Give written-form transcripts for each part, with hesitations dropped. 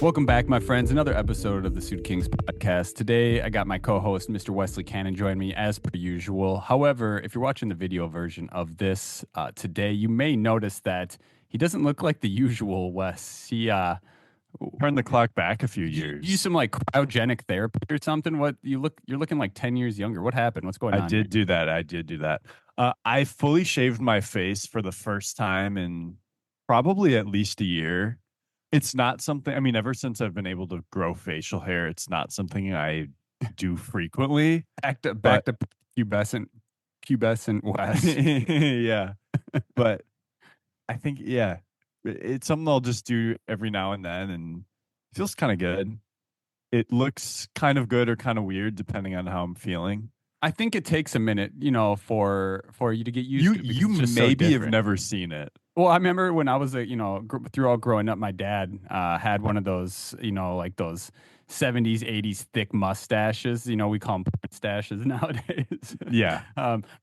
Welcome back, my friends. Another episode of the Suit Kings podcast. Today, I got my co-host, Mr. Wesley Cannon, join me as per usual. However, if you're watching the video version of this today, you may notice that he doesn't look like the usual Wes. He Turn the clock back a few use years. some like cryogenic therapy or something. You're looking like 10 years younger. What happened? What's going I on here? did do that. I did do that. I fully shaved my face for the first time in probably at least a year. It's not something, I mean, ever since I've been able to grow facial hair, it's not something I do frequently, Back but to pubescent Wes. yeah, but I think, yeah, it's something I'll just do every now and then and it feels kind of good. It looks kind of good or kind of weird depending on how I'm feeling. I think it takes a minute, for you to get used You to it because you it's just so maybe have different. never seen it. Well, I remember when I was throughout growing up, my dad had one of those, like those 70s, 80s thick mustaches. We call them porn stashes nowadays. Yeah.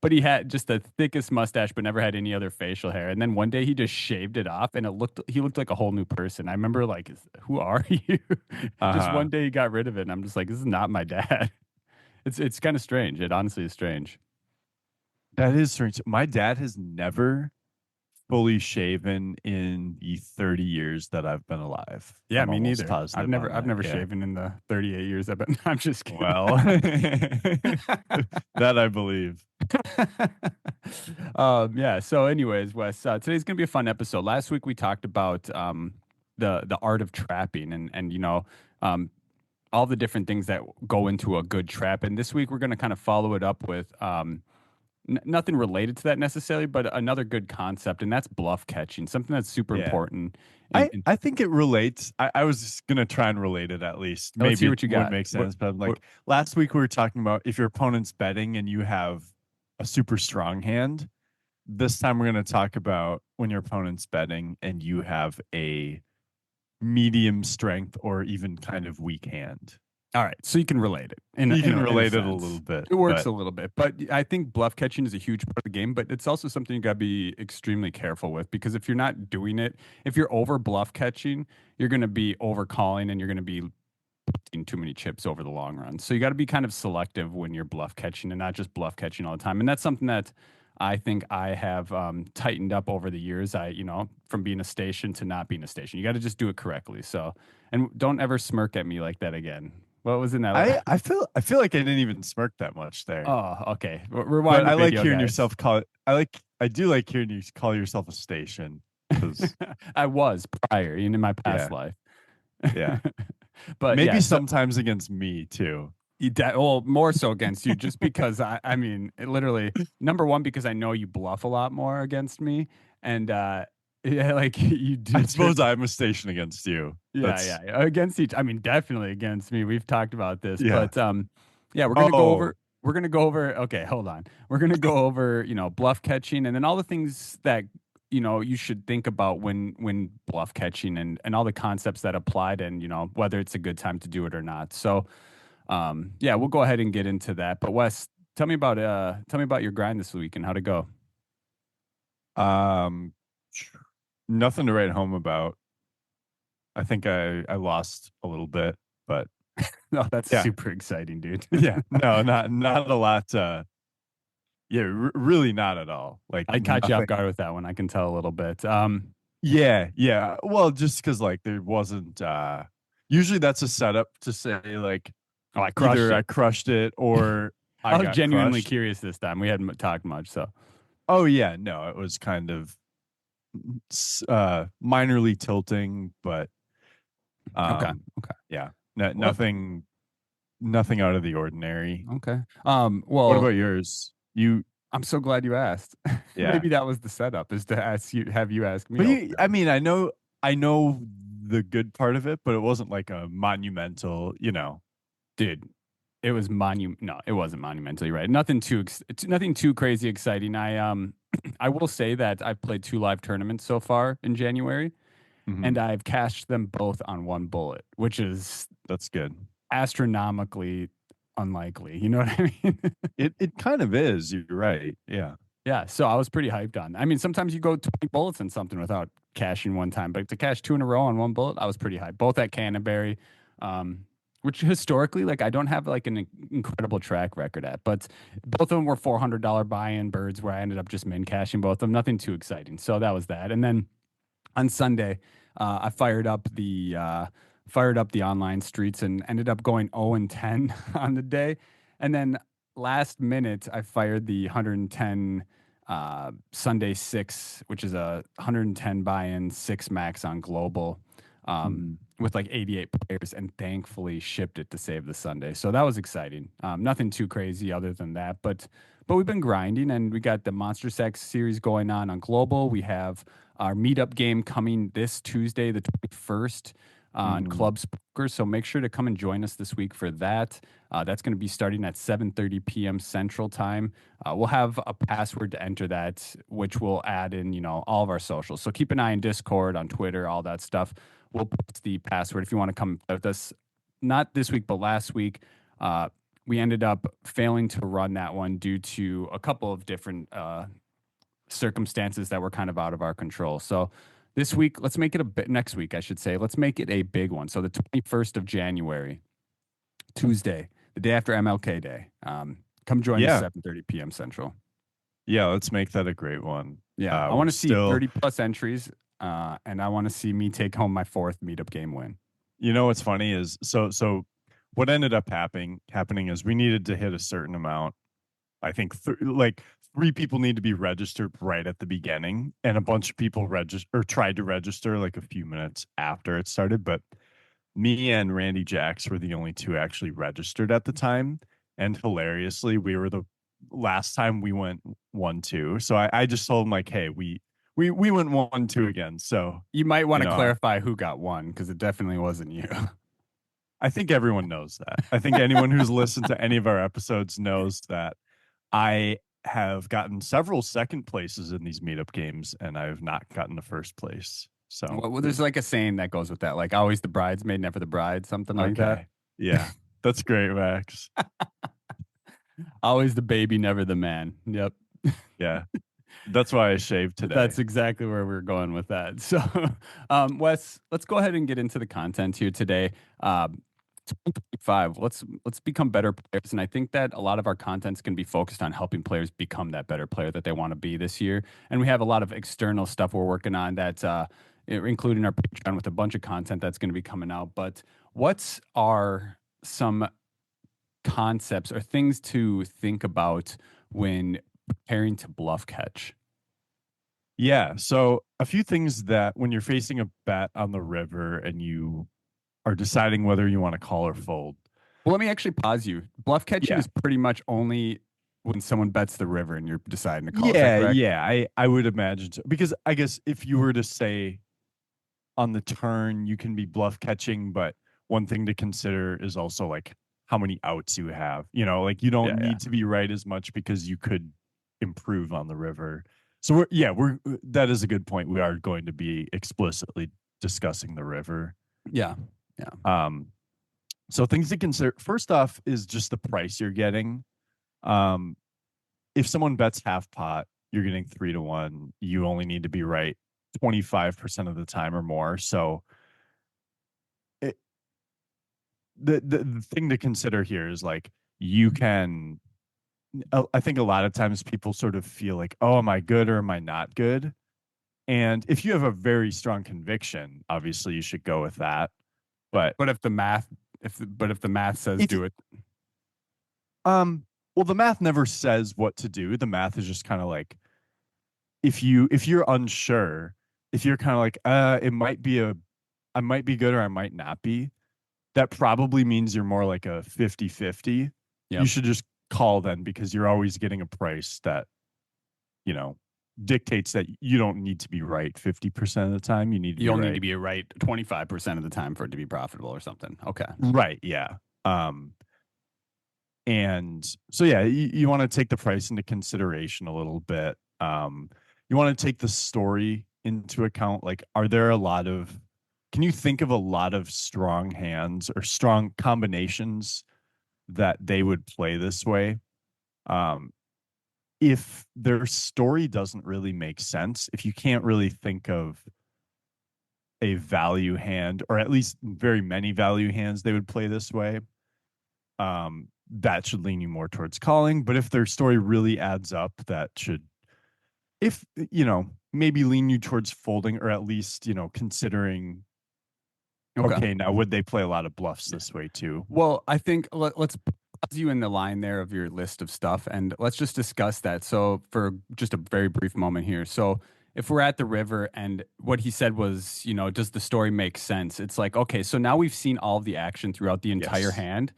But he had just the thickest mustache, but never had any other facial hair. And then one day he just shaved it off, and he looked like a whole new person. I remember like, who are you? Just Uh-huh. one day he got rid of it, and I'm just like, this is not my dad. It's kind of strange. It honestly is strange. That is strange. My dad has never fully shaven in the 30 years that I've been alive. Yeah, I'm me almost neither. positive on I've that. never Yeah. shaven in the 38 years I've been. I'm just kidding. Well, that I believe. Yeah. So, anyways, Wes, today's gonna be a fun episode. Last week we talked about the art of trapping and um all the different things that go into a good trap. And this week we're gonna kind of follow it up with nothing related to that necessarily, but another good concept, and that's bluff catching, something that's super Yeah. important. I think it relates. I was just gonna try and relate it at least. Let's Maybe hear it what you wouldn't got. make sense, but I'm like last week we were talking about if your opponent's betting and you have a super strong hand. This time we're gonna talk about when your opponent's betting and you have a medium strength or even kind of weak hand. All right, so you can relate it in You can in a relate it a little sense. bit, It works but a little bit, but I think bluff catching is a huge part of the game. But it's also something you got to be extremely careful with because if you're not doing it, if you're over bluff catching, you're going to be over calling and you're going to be putting too many chips over the long run. So you got to be kind of selective when you're bluff catching and not just bluff catching all the time. And that's something that I think I have tightened up over the years. From being a station to not being a station, you got to just do it correctly. So, and don't ever smirk at me like that again. What was in that? I feel like I didn't even smirk that much there. Oh, okay. Rewind But the I like video, hearing guys. yourself call it. I do like hearing you call yourself a station because I was prior in my past yeah, life. yeah. But yeah, Maybe so sometimes against me too. well, more so against you, just because I mean, it literally, number one, because I know you bluff a lot more against me, and yeah, like you I do. suppose I'm a station against you. Yeah, That's yeah, against each. I mean, definitely against me. We've talked about this, yeah. but yeah, we're gonna go Oh, over. We're gonna go over. Okay, hold on. We're gonna go over, bluff catching, and then all the things that you should think about when bluff catching, and all the concepts that applied, and whether it's a good time to do it or not. So, yeah, we'll go ahead and get into that. But Wes, tell me about your grind this week and how'd it go. um, nothing to write home about. I think I lost a little bit, but Oh, that's yeah, super exciting, dude. yeah. No, not a lot. Yeah, really not at all. Like I caught you off nothing. guard with that one. I can tell a little bit. Yeah, yeah. Well, just because like there wasn't usually that's a setup to say like Oh, I crushed either I it. crushed it or I I was got genuinely crushed. curious this time. We hadn't talked much, so Oh yeah, no, it was kind of minorly tilting, but okay, um okay. yeah, Well, nothing out of the ordinary. okay. What Well, about yours? You I'm so glad you asked. yeah. Maybe that was the setup, is to have you ask me But all I the time. mean, I know the good part of it, but it wasn't like a monumental, you know. Dude, it was no, it wasn't monumentally right. Nothing too crazy exciting. I will say that I've played two live tournaments so far in January, and Mhm. I've cashed them both on one bullet, which is That's good. astronomically unlikely. You know what I mean? It kind of is. You're right. Yeah. Yeah, so I was pretty hyped on. I mean, sometimes you go 20 bullets in something without cashing one time, but to cash two in a row on one bullet, I was pretty hyped. Both at Canterbury, um, which historically, like, I don't have like an incredible track record at, but both of them were $400 buy-in birds where I ended up just min cashing both of them. Nothing too exciting. So that was that. And then on Sunday, I fired up the online streets and ended up going 0 and 10 on the day. And then last minute, I fired the 110 Sunday six, which is a 110 buy-in six max on global, Mhm. with like 88 players, and thankfully shipped it to save the Sunday. So that was exciting. Nothing too crazy other than that, but we've been grinding, and we got the Monster Sex series going on global. We have our meetup game coming this Tuesday, the 21st, on Mhm. Club Poker. So make sure to come and join us this week for that. That's going to be starting at 7:30 p.m. Central Time. We'll have a password to enter that, which we'll add in, all of our socials. So keep an eye on Discord, on Twitter, all that stuff. We'll post the password if you want to come play with us. Not this week, but last week. We ended up failing to run that one due to a couple of different circumstances that were kind of out of our control. So this week, let's make it a bit next week, I should say. Let's make it a big one. So the 21st of January, Tuesday, the day after MLK Day. Come join us Yeah. 7:30 p.m. Central. Yeah. Let's make that a great one. Yeah, I We're want to see still, 30 plus entries, and I want to see me take home my fourth meetup game win. what's funny is so what ended up happening is we needed to hit a certain amount. I think like three people need to be registered right at the beginning, and a bunch of people register or tried to register like a few minutes after it started. But me and Randy Jacks were the only two actually registered at the time. And hilariously, we were the last time we went 1-2. So I just told him like, hey, we went 1-2 again. So, You might want you to know, I, clarify who got one because it definitely wasn't you. I think everyone knows that. I think anyone who's listened to any of our episodes knows that I have gotten several second places in these meetup games, and I have not gotten the first place. So, Well, there's like a saying that goes with that, like always the bridesmaid, never the bride, something like that. okay. Yeah. That's great, Max. Always the baby, never the man. Yep. Yeah. That's why I shaved That's today. exactly where we're going with that. So, Wes, let's go ahead and get into the content here today. 2025. Let's become better players, and I think that a lot of our content's going to be focused on helping players become that better player that they want to be this year. And we have a lot of external stuff we're working on that, including our Patreon with a bunch of content that's going to be coming out. But what are some concepts or things to think about when preparing to bluff catch? Yeah. So a few things that when you're facing a bet on the river and you are deciding whether you want to call or fold. Well, let me actually pause you. Bluff catching Yeah. is pretty much only when someone bets the river and you're deciding to call. Is that Yeah. correct? Yeah. I would imagine so. Because I guess if you were to say on the turn, you can be bluff catching, but one thing to consider is also like how many outs you have. Like you Yeah, don't yeah. need to be right as much because you could improve on the river. So we're that is a good point. We are going to be explicitly discussing the river. Yeah. Yeah. Um, so things to consider. First off, is just the price you're getting. Um, if someone bets half pot, you're getting 3-1. You only need to be right 25% of the time or more. So it, the thing to consider here is like you can. I think a lot of times people sort of feel like, oh, am I good or am I not good? And if you have a very strong conviction, obviously you should go with that. But But if the math says it's do it, um well, the math never says what to do. The math is just kind of like if you're unsure, if you're kind of like, it might be I might be good or I might not be, that probably means you're more like a 50-50. You yep. should just call then because you're always getting a price that, you know, dictates that you don't need to be right 50% of the time. You need to You be only need to right. be right 25% of the time for it to be profitable or something. Okay. Right. Yeah. Um, and so, yeah, you want to take the price into consideration a little bit. You want to take the story into account. Like, can you think of a lot of strong hands or strong combinations that they would play this way? Um, if their story doesn't really make sense, if you can't really think of a value hand, or at least very many value hands they would play this way, that should lean you more towards calling. But if their story really adds up, that should, if maybe lean you towards folding, or at least considering, Okay. okay, now would they play a lot of bluffs this way too? Well, I think let's pause you in the line there of your list of stuff and let's just discuss that. So, for just a very brief moment here. So, if we're at the river and what he said was, does the story make sense? It's like, okay, so now we've seen all of the action throughout the entire Yes. hand.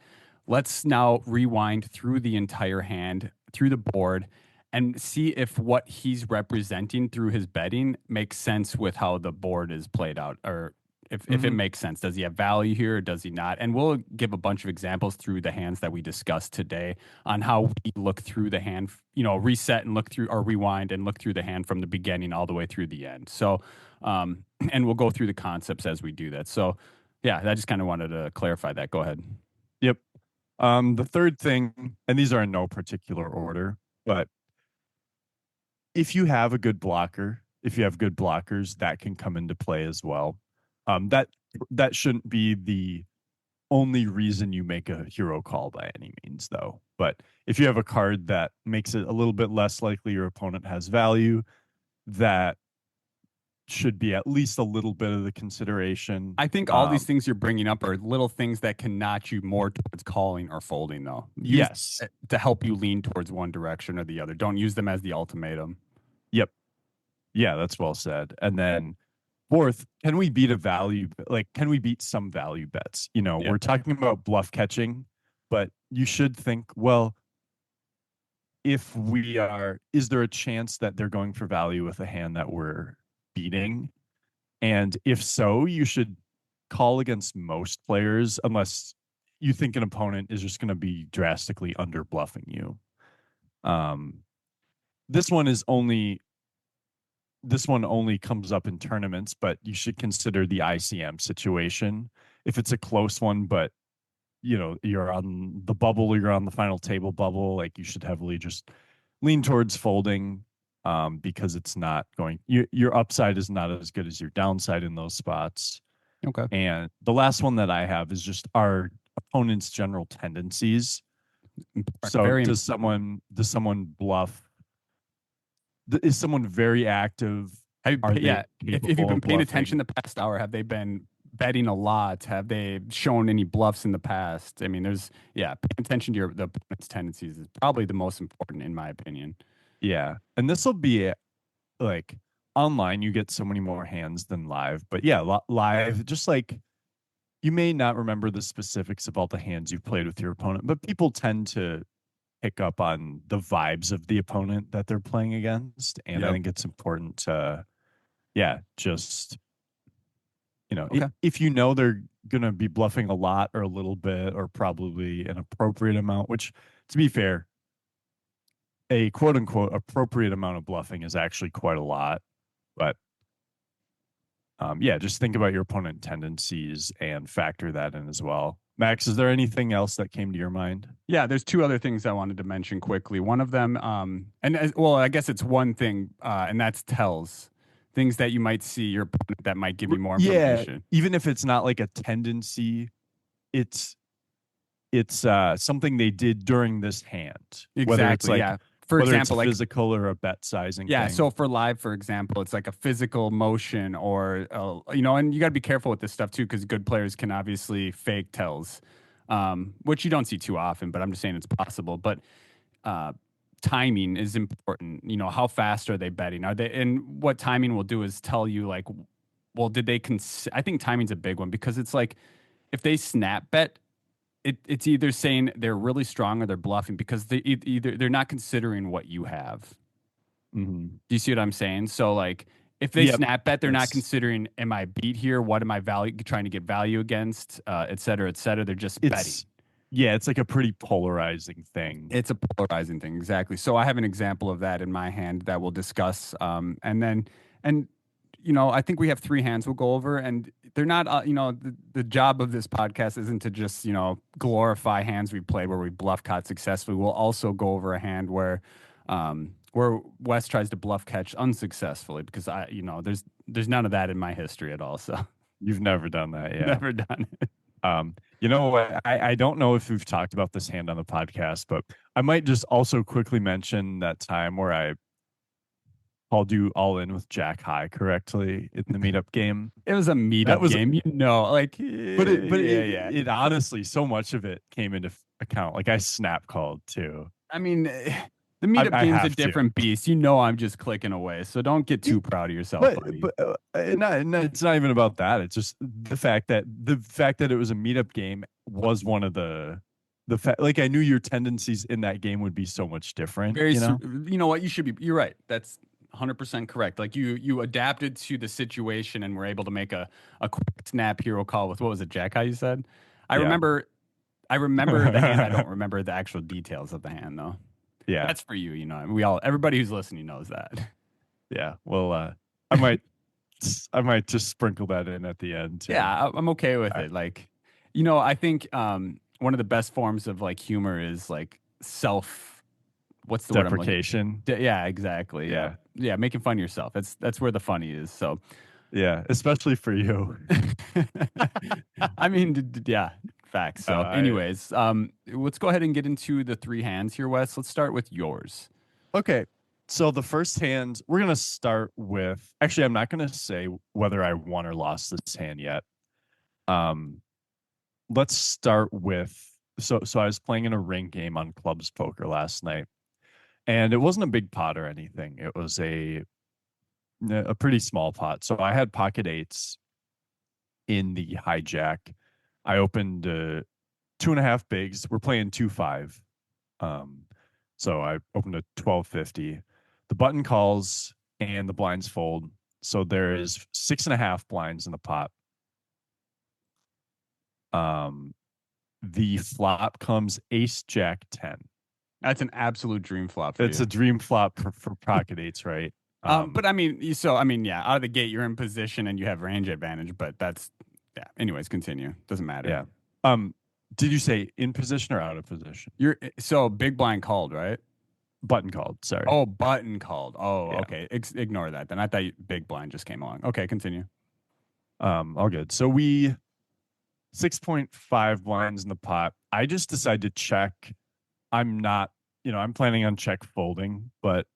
Let's now rewind through the entire hand, through the board, and see if what he's representing through his betting makes sense with how the board is played out, or if it Hmm. makes sense. Does he have value here or does he not? And we'll give a bunch of examples through the hands that we discussed today on how we look through the hand, reset and look through, or rewind and look through the hand from the beginning all the way through the end. So, and we'll go through the concepts as we do that. So, yeah, I just kind of wanted to clarify that. Go ahead. Yep. The third thing, and these are in no particular order, but if you have a good blocker, if you have good blockers, that can come into play as well. That shouldn't be the only reason you make a hero call by any means, though. But if you have a card that makes it a little bit less likely your opponent has value, that should be at least a little bit of the consideration. I think all these things you're bringing up are little things that can notch you more towards calling or folding, though. Use Yes. it to help you lean towards one direction or the other. Don't use them as the ultimatum. Yep. Yeah, that's well said. And then fourth, can we beat a value? Like, can we beat some value bets? Yep. We're talking about bluff catching, but you should think, well, if we are, is there a chance that they're going for value with a hand that we're beating? And if so, you should call against most players unless you think an opponent is just going to be drastically under bluffing you. Um, this one is only this one only comes up in tournaments, but you should consider the ICM situation. If it's a close one, but you're on the bubble, you're on the final table bubble, like you should heavily just lean towards folding, because it's not going, your upside is not as good as your downside in those spots. Okay. And the last one that I have is just our opponent's general tendencies. So Very does someone bluff? Is someone very active? Are they Yeah, if you've capable been of paying attention bluffing? the past hour, have they been betting a lot? Have they shown any bluffs in the past? I mean, paying attention to the opponent's tendencies is probably the most important in my opinion. Yeah. And this will be like online, you get so many more hands than live. But yeah, live, just like you may not remember the specifics of all the hands you've played with your opponent, but people tend to pick up on the vibes of the opponent that they're playing against. And I Yep. think it's important to, yeah, just, Okay. if they're going to be bluffing a lot or a little bit or probably an appropriate amount, which to be fair, a quote unquote appropriate amount of bluffing is actually quite a lot. But yeah, just think about your opponent tendencies and factor that in as well. Max, is there anything else that came to your mind? Yeah, there's two other things I wanted to mention quickly. One of them, well, I guess it's one thing, and that's tells. Things that you might see your opponent that might give you more Yeah, information. even if it's not like a tendency, it's something they did during this hand, Exactly. Yeah. For whether it's a example, like physical or a bet sizing yeah, so thing. for live, for example, it's like a physical motion or, and you got to be careful with this stuff too, because good players can obviously fake tells, which you don't see too often, but I'm just saying it's possible. But uh, timing is important. How fast are they betting? And what timing will do is tell you, like, well, did they, I think timing's a big one because it's like if they snap bet, it's either saying they're really strong or they're bluffing because either they're not considering what you have. Mm-hmm. Do you see what I'm saying? So like if they Yep. snap bet, they're not Yes. considering am I beat here? What am I trying to get value against? Et cetera, et cetera. They're just betting. It's yeah, it's like a pretty polarizing thing. It's a polarizing thing, exactly. So I have an example of that in my hand that we'll discuss. And I think we have three hands we'll go over, and they're not. The job of this podcast isn't to just glorify hands we played where we bluff caught successfully. We'll also go over a hand where Where Wes tries to bluff catch unsuccessfully because there's none of that in my history at all. So You've never done that, yeah. never done it. You know what? I don't know if we've talked about this hand on the podcast, but I might just also quickly mention that time where I called you all in with Jack High correctly in the meetup game. It was a That meetup was, game, like but yeah, yeah. it honestly, so much of it came into account. Like I snap called too. I mean, the meetup I game's a have to. different beast. I'm just clicking away, so don't get too proud of yourself, buddy. It's not even about that. It's just the fact that it was a meetup game was one of the fact. Like I knew your tendencies in that game would be so much different. Very, You know? you know what? You're right. That's 100% correct. Like you adapted to the situation and were able to make a quick snap hero call with what was it, Jack? How you said? I Yeah. remember, I remember the hand. I don't remember the actual details of the hand though. Yeah. That's for you. Everybody who's listening knows that. Yeah. Well, I might I might just sprinkle that in at the end too. Yeah, I'm okay with I, it. Like, I think one of the best forms of like humor is like self. What's the word I'm looking? deprecation. Yeah, exactly. Yeah, Yeah. yeah, making fun of yourself. That's where the funny is. So, Yeah. Especially for you. I mean, yeah, facts. So, I anyways, let's go ahead and get into the three hands here, Wes. Let's start with yours. Okay. So the first hand, we're gonna start with. Actually, I'm not gonna say whether I won or lost this hand yet. Um, let's start with. So I was playing in a ring game on Clubs Poker last night, and it wasn't a big pot or anything. It was a pretty small pot. So I had pocket eights in the hijack. I opened two and a half bigs. We're playing 2-5. Um, so I opened a 1250. The button calls and the blinds fold. So there is 6.5 blinds in the pot. The flop comes ace jack 10. That's an absolute dream flop for It's you. a dream flop for pocket eights, right? But I mean, yeah, out of the gate, you're in position and you have range advantage. But yeah. Anyways, continue. Doesn't matter. Yeah. Um, did you say in position or out of position? You're so big blind called, right? Button called. Sorry. Oh, button called. Oh, Yeah. okay. Ignore that then. I thought big blind just came along. Okay, continue. All good. So we 6.5 blinds in the pot. I just decided to check. I'm not, I'm planning on check folding, but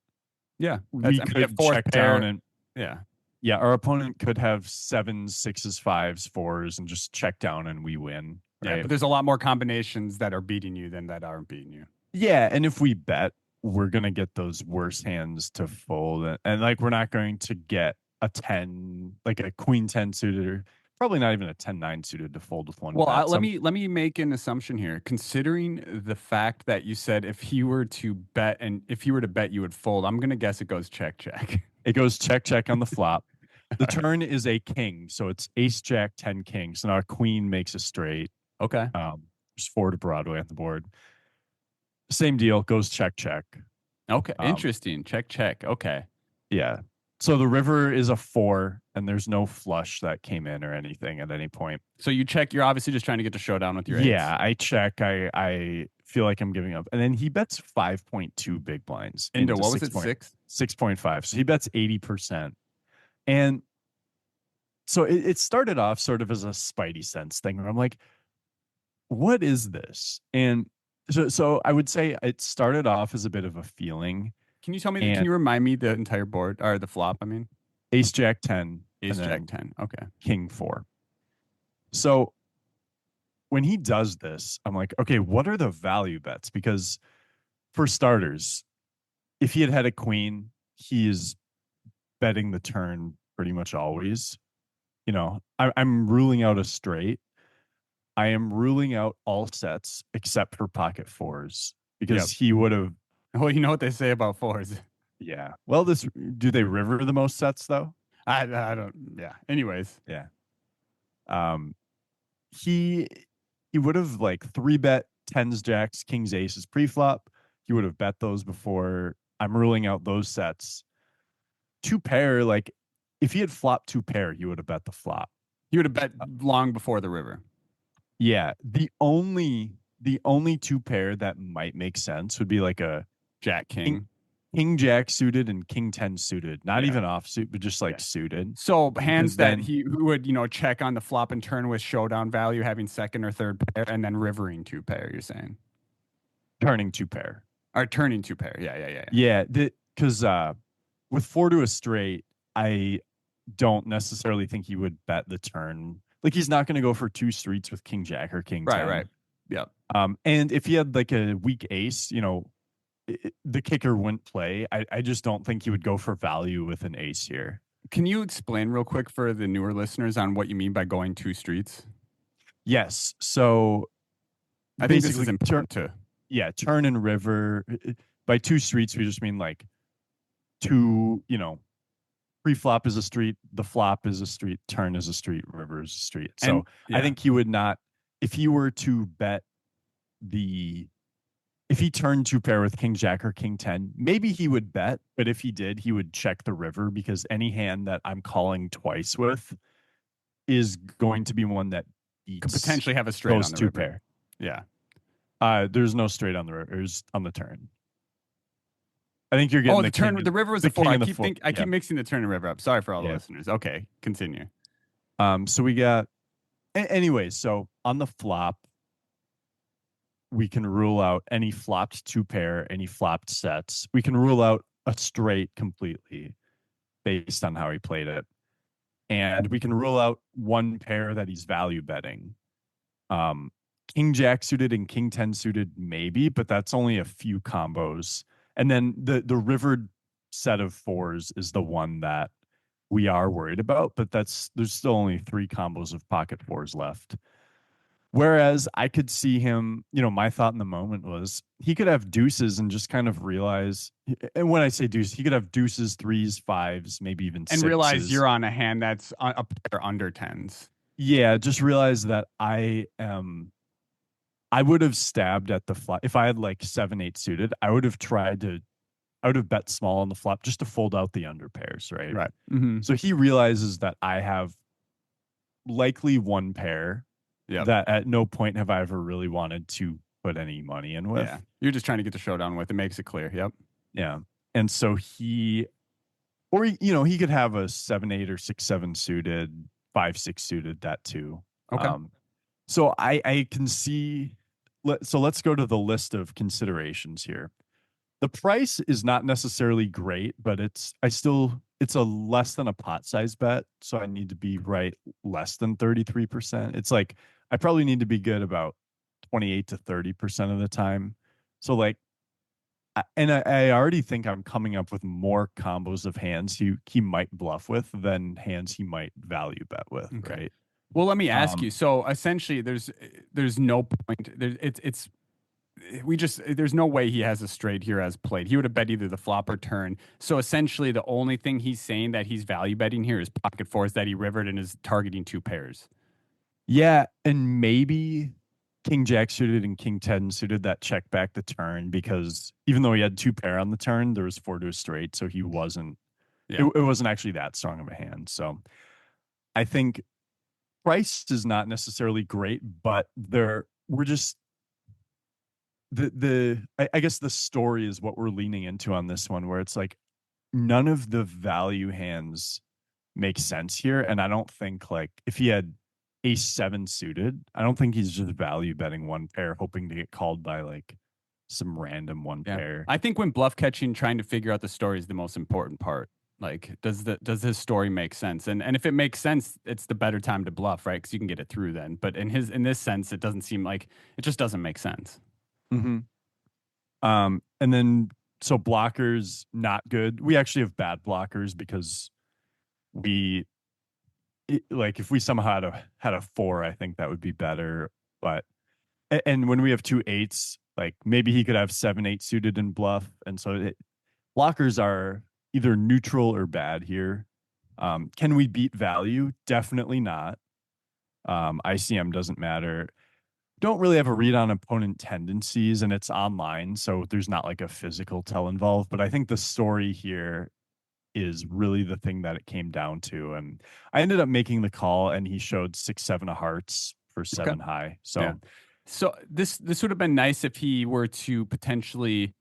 Yeah, we the could fourth check pair. down and Yeah, yeah, our opponent could have 7s, 6s, 5s, 4s, and just check down and we win. yeah. Right. But there's a lot more combinations that are beating you than that aren't beating you. Yeah. And if we bet, we're gonna get those worse hands to fold. And like we're not going to get a 10, like a queen 10 suited, or probably not even a 10-9 suited to fold with one Well, bet. let me make an assumption here. Considering the fact that you said if he were to bet and if he were to bet you would fold, I'm gonna guess it goes check check. It goes check check on the flop. The All right. turn is a king, so it's ace jack 10 king. So now our queen makes a straight. Okay. There's 4 to Broadway on the board. Same deal, goes check check. Okay. Um, Interesting. Check check. Okay. yeah. So the river is a 4, and there's no flush that came in or anything at any point. So you check. You're obviously just trying to get the showdown with your Yeah, eights. I check. I feel like I'm giving up, and then he bets 5.2 big blinds Into into what was it? 6.5. So he bets 80%, and so it started off sort of as a spidey sense thing where I'm like, what is this? And so I would say it started off as a bit of a feeling. Can you tell me? Can And you remind me the entire board or the flop? I mean, ace jack 10 ace and jack then 10. Okay. king 4. So when he does this, I'm like, okay, what are the value bets? Because for starters, if he had had a queen, he is betting the turn pretty much always. I'm ruling out a straight. I am ruling out all sets except for pocket fours because he would have. Well, you know what they say about fours. Yeah. Well, do they river the most sets though? I don't. Yeah. Anyways. Yeah. Um, he would have like 3-bet tens, jacks, kings, aces pre-flop. He would have bet those before. I'm ruling out those sets. 2-pair, like if he had flopped 2-pair, he would have bet the flop. He would have bet long before the river. Yeah. The only 2-pair that might make sense would be like a Jack king. king jack suited and king 10 suited, not Yeah. even offsuit, but just like Yeah. suited. So hands Because that then he would, check on the flop and turn with showdown value, having second or third pair, and then rivering two pair, you're saying. turning two pair. Or turning two pair. Yeah, yeah, yeah, yeah. Yeah, because with four to a straight, I don't necessarily think he would bet the turn. Like he's not going to go for two streets with king jack or king Right, right. 10. Yeah. And if he had like a weak ace, the kicker wouldn't play. I just don't think he would go for value with an ace here. Can you explain real quick for the newer listeners on what you mean by going two streets? Yes. So I think this is basically, important too. turn and river. By two streets, we just mean like two, pre-flop is a street, the flop is a street, turn is a street, river is a street. And So I yeah, think he would not, if he were to bet if he turned two pair with king jack or king 10, maybe he would bet, but if he did, he would check the river because any hand that I'm calling twice with is going to be one that could beats potentially have a straight those on the two river. pair. Yeah. There's no straight on the river, there's on the turn. I think you're getting Oh, the the turn, king, the river was the a four. king and the four. I Yeah, keep mixing the turn and river up. Sorry for all the yeah. listeners. Okay, continue. So we got, anyways. So on the flop, we can rule out any flopped two pair, any flopped sets. We can rule out a straight completely based on how he played it. And we can rule out one pair that he's value betting. Um, King Jack suited and King 10 suited, maybe, but that's only a few combos. And then the rivered set of fours is the one that we are worried about, but there's still only three combos of pocket fours left. Whereas I could see him, my thought in the moment was he could have deuces and just kind of realize, and when I say deuce, he could have deuces, threes, fives, maybe even And realize sixes. you're on a hand that's a pair under tens. Yeah, just realize that I would have stabbed at the flop. If I had like 7-8 suited, I would have bet small on the flop just to fold out the under pairs, right? Right. Mm-hmm. So he realizes that I have likely one pair Yep. that at no point have I ever really wanted to put any money in with. Yeah. You're just trying to get the showdown with. It makes it clear. Yep. Yeah. And so he could have a 7-8 or 6-7 suited, 5-6 suited, that too. Okay. So I can see. So let's go to the list of considerations here. The price is not necessarily great, but it's a less than a pot size bet. So I need to be right less than 33%. It's like I probably need to be good about 28 to 30% of the time. So like, I already think I'm coming up with more combos of hands he might bluff with than hands he might value bet with, Okay. right? Well, let me ask you. So essentially, there's no point. There's no way he has a straight here as played. He would have bet either the flop or turn. So essentially, the only thing he's saying that he's value betting here is pocket fours that he rivered and is targeting two pairs. Yeah, and maybe King Jack suited and King 10 suited that check back the turn because even though he had two pair on the turn, there was four to a straight, so he wasn't. Yeah. It wasn't actually that strong of a hand. So I think price is not necessarily great, but we're just I guess the story is what we're leaning into on this one, where it's like none of the value hands make sense here, and I don't think like if he had ace 7 suited, I don't think he's just value betting one pair, hoping to get called by like some random one Yeah. pair. I think when bluff catching, trying to figure out the story is the most important part. Like, does his story make sense? And if it makes sense, it's the better time to bluff, right? Because you can get it through then. But in this sense, it doesn't seem like it just doesn't make sense. Mm-hmm. And then so blockers not good. We actually have bad blockers because like if we somehow had a 4, I think that would be better. But and when we have two eights, like maybe he could have 7-8 suited in bluff, and so blockers are either neutral or bad here. Can we beat value? Definitely not. ICM doesn't matter. Don't really have a read on opponent tendencies, and it's online, so there's not like a physical tell involved. But I think the story here is really the thing that it came down to. And I ended up making the call, and he showed 6-7 of hearts for 7 high. So yeah. So this would have been nice if he were to potentially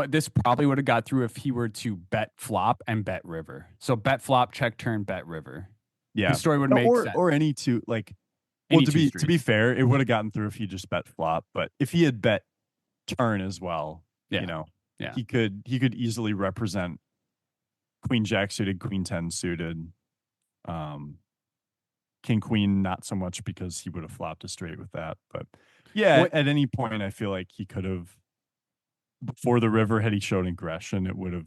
This probably would have got through if he were to bet flop and bet river. So bet flop, check turn, bet river. Yeah. His story would make sense. Or any two, like, well, Any two to be streets. fair, it would have gotten through if he just bet flop, but if he had bet turn as well, Yeah. Yeah. he could easily represent queen jack suited, queen 10 suited, um, king queen not so much because he would have flopped a straight with that. But yeah, What at any point I feel like he could have, before the river, had he shown aggression, it would have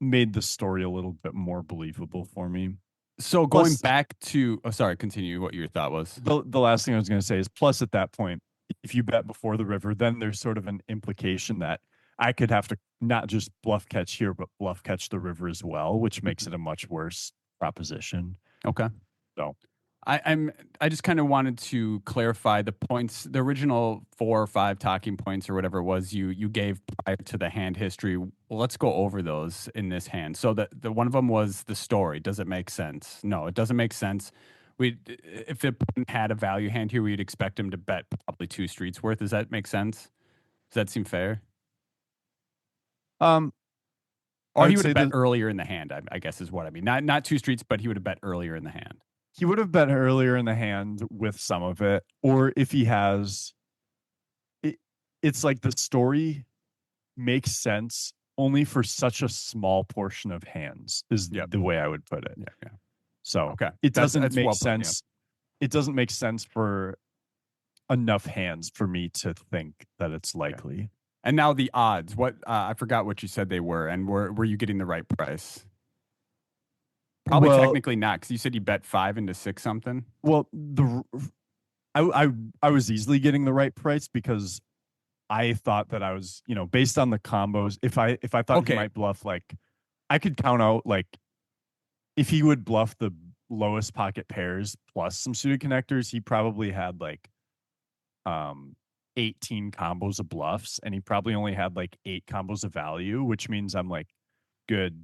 made the story a little bit more believable for me. so going Plus, back to sorry, continue what your thought was. the last thing I was going to say is, plus at that point, if you bet before the river, then there's sort of an implication that I could have to not just bluff catch here, but bluff catch the river as well, which makes it a much worse proposition. Okay. So I just kind of wanted to clarify the points, the original 4 or 5 talking points or whatever it was you gave prior to the hand history. Well, let's go over those in this hand. So the one of them was the story. Does it make sense? No, it doesn't make sense. We If the opponent had a value hand here, we'd expect him to bet probably 2 streets worth. Does that make sense? Does that seem fair? um, I Or he would would say have bet that earlier in the hand, I guess is what I mean. Not 2 streets, but he would have bet earlier in the hand. he would have bet earlier in the hand with some of it, or if he has, it, it's like the story makes sense only for such a small portion of hands is Yep. the way I would put it. Yeah. Yeah. So Okay. it doesn't That's make well put. Yeah. sense. It doesn't make sense for enough hands for me to think that it's Okay. likely. And now the odds. What I forgot what you said they were, and were you getting the right price? Probably Well, technically not, because you said you bet 5 into 6 something. well, I I was easily getting the right price because I thought that I was, based on the combos, if I thought he Okay. might bluff, like, I could count out, like, if he would bluff the lowest pocket pairs plus some suited connectors, he probably had like um 18 combos of bluffs, and he probably only had like 8 combos of value, which means I'm like good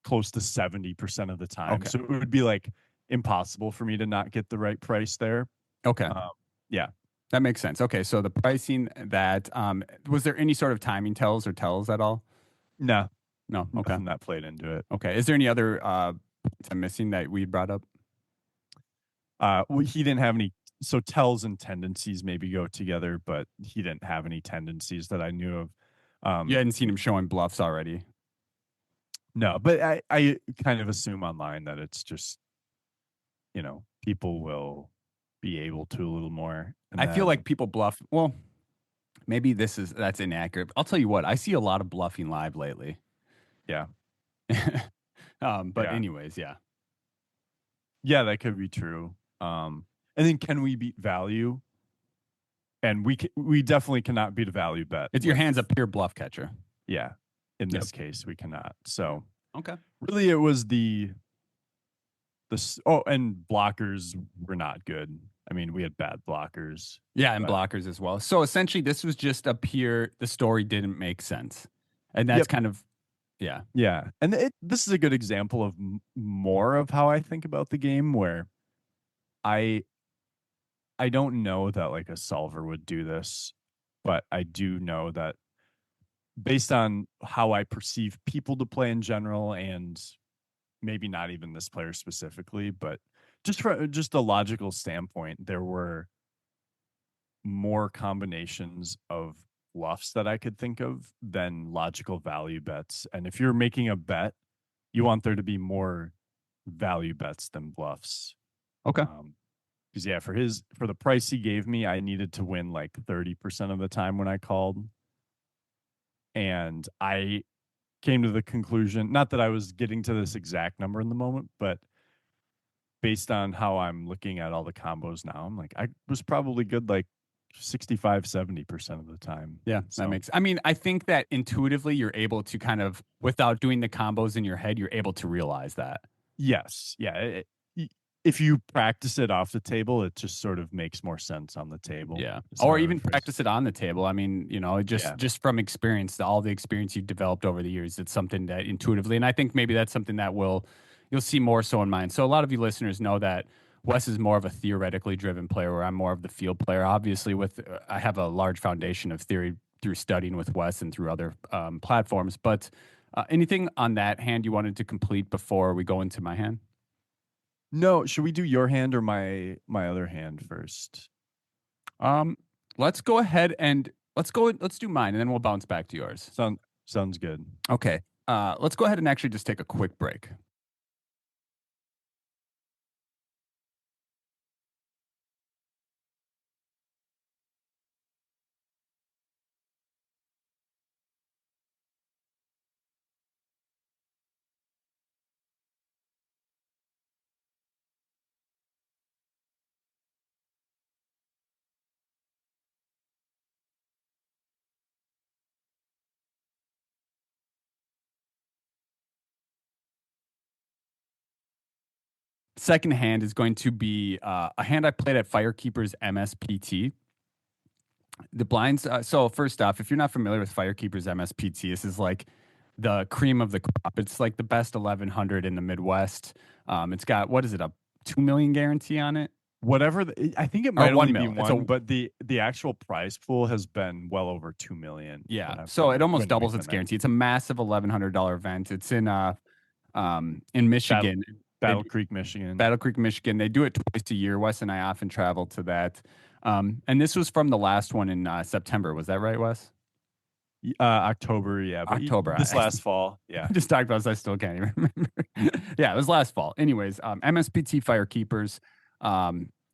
close to 70% of the time. Okay. So it would be like impossible for me to not get the right price there. Okay. Um, yeah. That makes sense. Okay. So the pricing that was there any sort of timing tells or tells at all? No, No. Okay. nothing that played into it. Okay. Is there any other points I'm missing that we brought up? He didn't have any, so tells and tendencies maybe go together, but he didn't have any tendencies that I knew of. You hadn't seen him showing bluffs already. No, but I kind of assume online that it's just, people will be able to a little more. And I feel then, like people bluff. Well, maybe that's inaccurate. I'll tell you what, I see a lot of bluffing live lately. yeah, But yeah, anyways, yeah. yeah, that could be true. And then can we beat value? And we definitely cannot beat a value bet. It's your hand's a pure bluff catcher. Yeah, in Yep. this case, we cannot. So Okay. really, it was oh, and blockers were not good. I mean, we had bad blockers. Yeah, and But blockers as well. So essentially, this was just a pure, the story didn't make sense. And that's yep, kind of, yeah. yeah, and this is a good example of more of how I think about the game, where I I don't know that like a solver would do this, but I do know that based on how I perceive people to play in general, and maybe not even this player specifically, but just from just a logical standpoint, there were more combinations of bluffs that I could think of than logical value bets. And if you're making a bet, you want there to be more value bets than bluffs. Okay. Because yeah, for the price he gave me, I needed to win like 30% of the time when I called. And I came to the conclusion, not that I was getting to this exact number in the moment, but based on how I'm looking at all the combos now, I'm like, I was probably good like 65-70% of the time. Yeah, that makes, I mean, I think that intuitively you're able to kind of, without doing the combos in your head, you're able to realize that. Yes. Yeah. If you practice it off the table, it just sort of makes more sense on the table. Yeah. Or even practice it on the table. I mean, Yeah. just from experience, all the experience you've developed over the years, it's something that intuitively, and I think maybe that's something that you'll see more so in mine. So a lot of you listeners know that Wes is more of a theoretically driven player, where I'm more of the field player. Obviously, I have a large foundation of theory through studying with Wes and through other platforms. But anything on that hand you wanted to complete before we go into my hand? No, should we do your hand or my other hand first? Um, let's go ahead and let's do mine, and then we'll bounce back to yours. Sounds good. Okay. Let's go ahead and actually just take a quick break. Second hand is going to be a hand I played at Firekeeper's MSPT. The blinds. So first off, if you're not familiar with Firekeeper's MSPT, this is like the cream of the crop. It's like the best 1100 in the Midwest. It's got, what is it, a 2 million guarantee on it? Whatever I think it Or might one only be mil. It's a one, but the actual prize pool has been well over 2 million. Yeah. So it almost when we've doubles its been there. guarantee. It's a massive $1,100 event. It's in Michigan. They, Battle Creek, Michigan. Battle Creek, Michigan. They do it twice a year. Wes and I often travel to that. And this was from the last one in September. Was that right, Wes? October, yeah, but October. this last fall, yeah. I just talked about this. I still can't even remember. Yeah, it was last fall. Anyways, MSPT Firekeepers.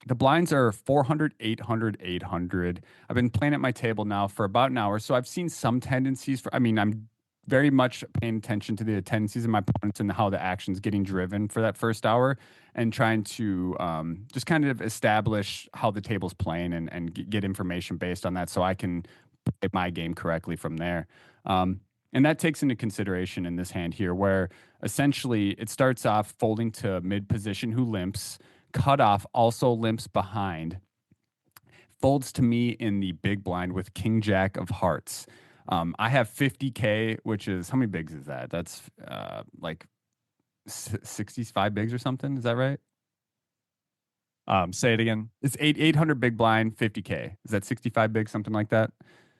The blinds are 400, 800, 800. I've been playing at my table now for about an hour, so I've seen some tendencies for. I mean, I'm very much paying attention to the tendencies of my opponents and how the action's getting driven for that first hour, and trying to just kind of establish how the table's playing and get information based on that, so I can play my game correctly from there. And that takes into consideration in this hand here, where essentially it starts off folding to mid position, who limps, cutoff also limps behind, folds to me in the big blind with King Jack of Hearts. I have 50K, which is, how many bigs is that? That's like 65 bigs or something. Is that right? Say it again. It's 800 big blind, 50K. Is that 65 bigs, something like that?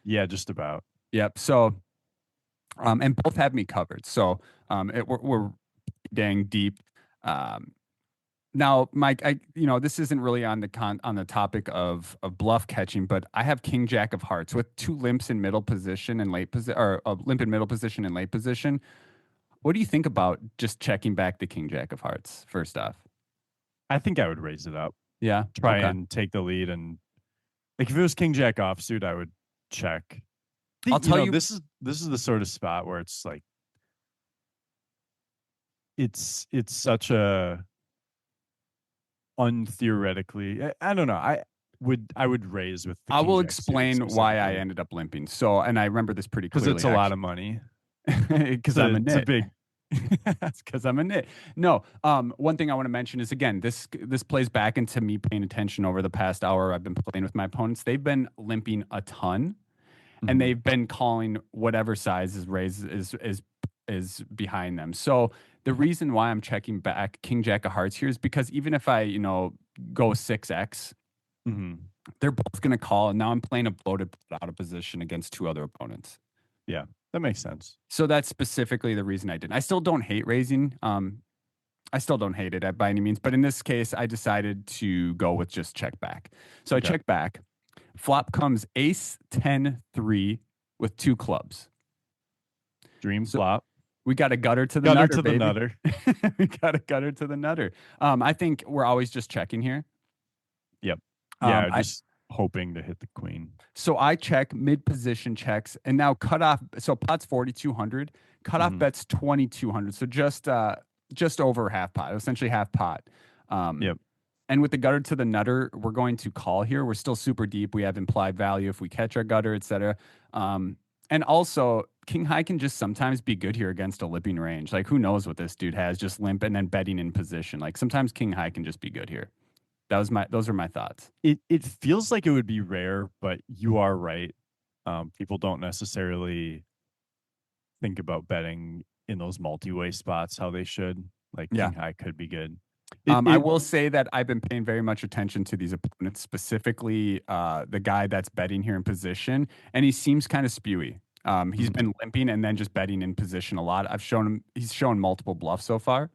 Yeah, just about. Yep. So, and both have me covered. So, we're dang deep. Um, Now, Mike, this isn't really on the topic of bluff catching, but I have King Jack of Hearts with two limps in middle position and late position, or a limp in middle position and late position. What do you think about just checking back the King Jack of Hearts first off? I think I would raise it up, Yeah. try Okay. and take the lead, and like if it was King Jack offsuit, I would check. I'll tell you. This is the sort of spot where it's like it's such a untheoretically. I don't know. I would raise with the I King will Jack suited explain why I specifically ended up limping. So, and I remember this pretty because clearly it's a lot of money. because I'm a It's a nit. big. That's because I'm a nit. No, one thing I want to mention is, again, this plays back into me paying attention over the past hour I've been playing with my opponents. They've been limping a ton, and they've been calling whatever size is raised is behind them. So the reason why I'm checking back King Jack of Hearts here is because even if I go 6x, Mm-hmm. they're both going to call, and now I'm playing a bloated out of position against two other opponents. Yeah, that makes sense. So that's specifically the reason I didn't. I still don't hate raising. I still don't hate it by any means, but in this case, I decided to go with just check back. So I check back. Flop comes ace 10-3 with two clubs. Dream flop. We got a gutter to the Gutter nutter, to baby. the nutter. We got a gutter to the nutter. I think we're always just checking here. Yep. Yeah, just hoping to hit the queen. So I check mid position checks, and now cutoff. So pot's 4,200. Cutoff bets 2,200. So just over half pot, essentially half pot. Yep. And with the gutter to the nutter, we're going to call here. We're still super deep. We have implied value if we catch our gutter, etc. And also, King High can just sometimes be good here against a limping range. Like, who knows what this dude has? Just limp and then betting in position. Like, sometimes King High can just be good here. Those are my thoughts. It feels like it would be rare, but you are right. People don't necessarily think about betting in those multi-way spots how they should. Like King High could be good. It I it will say that I've been paying very much attention to these opponents, specifically the guy that's betting here in position, and he seems kind of spewy. He's Mhm. been limping and then just betting in position a lot. He's shown multiple bluffs so far.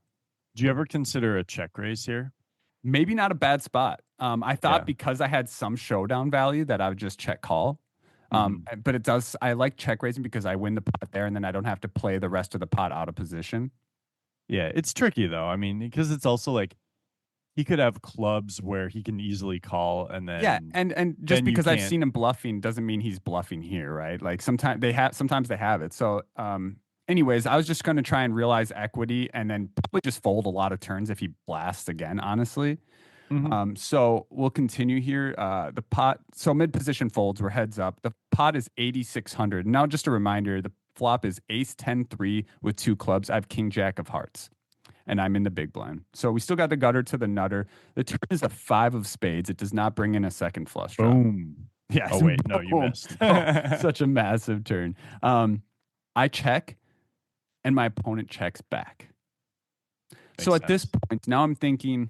Do you ever consider a check raise here? Maybe not a bad spot. I thought Yeah. because I had some showdown value that I would just check call. Hmm. But it does, I like check raising because I win the pot there and then I don't have to play the rest of the pot out of position. Yeah, it's tricky though. I mean, because it's also like he could have clubs where he can easily call, and Yeah, and just then you because I've can't. seen him bluffing doesn't mean he's bluffing here, right? Like sometimes they have it. So anyways, I was just going to try and realize equity and then probably just fold a lot of turns if he blasts again, honestly. Mhm. So we'll continue here. The pot, so mid position folds, we're heads up. The pot is 8,600. Now, just a reminder, the flop is ace 10-3 with two clubs. I have king jack of hearts, and I'm in the big blind. So we still got the gutter to the nutter. The turn is a five of spades. It does not bring in a second flush draw. Boom. Yes, Oh wait, no, you boom. missed. Oh, Makes such a massive turn. I check, and my opponent checks back. So at this sense. point, now I'm thinking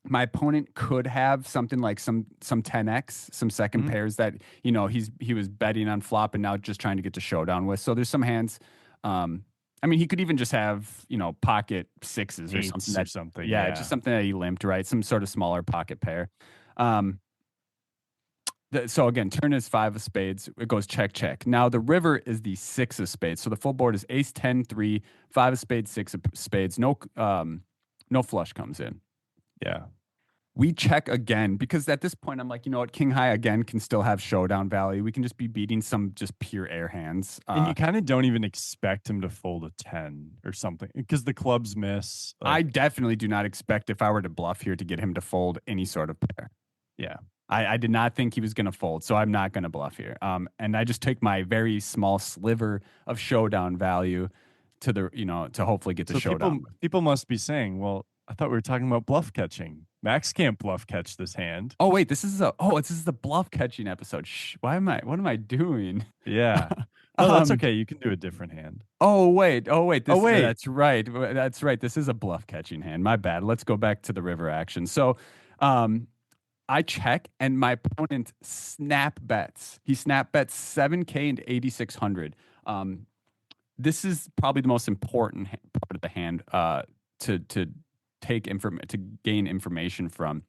my opponent could have something like some 10x, some second Mhm. pairs that he was betting on flop and now just trying to get to showdown with. So there's some hands. Um, I mean, he could even just have pocket sixes or something Eights or that, something. yeah, just Yeah. something that he limped, right? Some sort of smaller pocket pair. Um, so again, turn is five of spades. It goes check, check. Now the river is the six of spades. So the full board is ace 10-3, five of spades, six of spades. No flush comes in. Yeah. We check again because at this point I'm like, you know what, king high again can still have showdown value. We can just be beating some just pure air hands. And you kind of don't even expect him to fold a 10 or something because the clubs miss. I Like, definitely do not expect if I were to bluff here to get him to fold any sort of pair. yeah. I did not think he was going to fold, so I'm not going to bluff here. And I just take my very small sliver of showdown value to to hopefully get the So showdown. people must be saying, well, I thought we were talking about bluff catching. Max can't bluff catch this hand. Oh wait, this is the bluff catching episode. Shh, what am I doing? Yeah. No, that's um, okay. You can do a different hand. Oh wait, Oh, wait. that's right. That's right. This is a bluff catching hand. My bad. Let's go back to the river action. So, um, I check and my opponent snap bets. He snap bets 7K into 8,600. This is probably the most important part of the hand to to gain information from.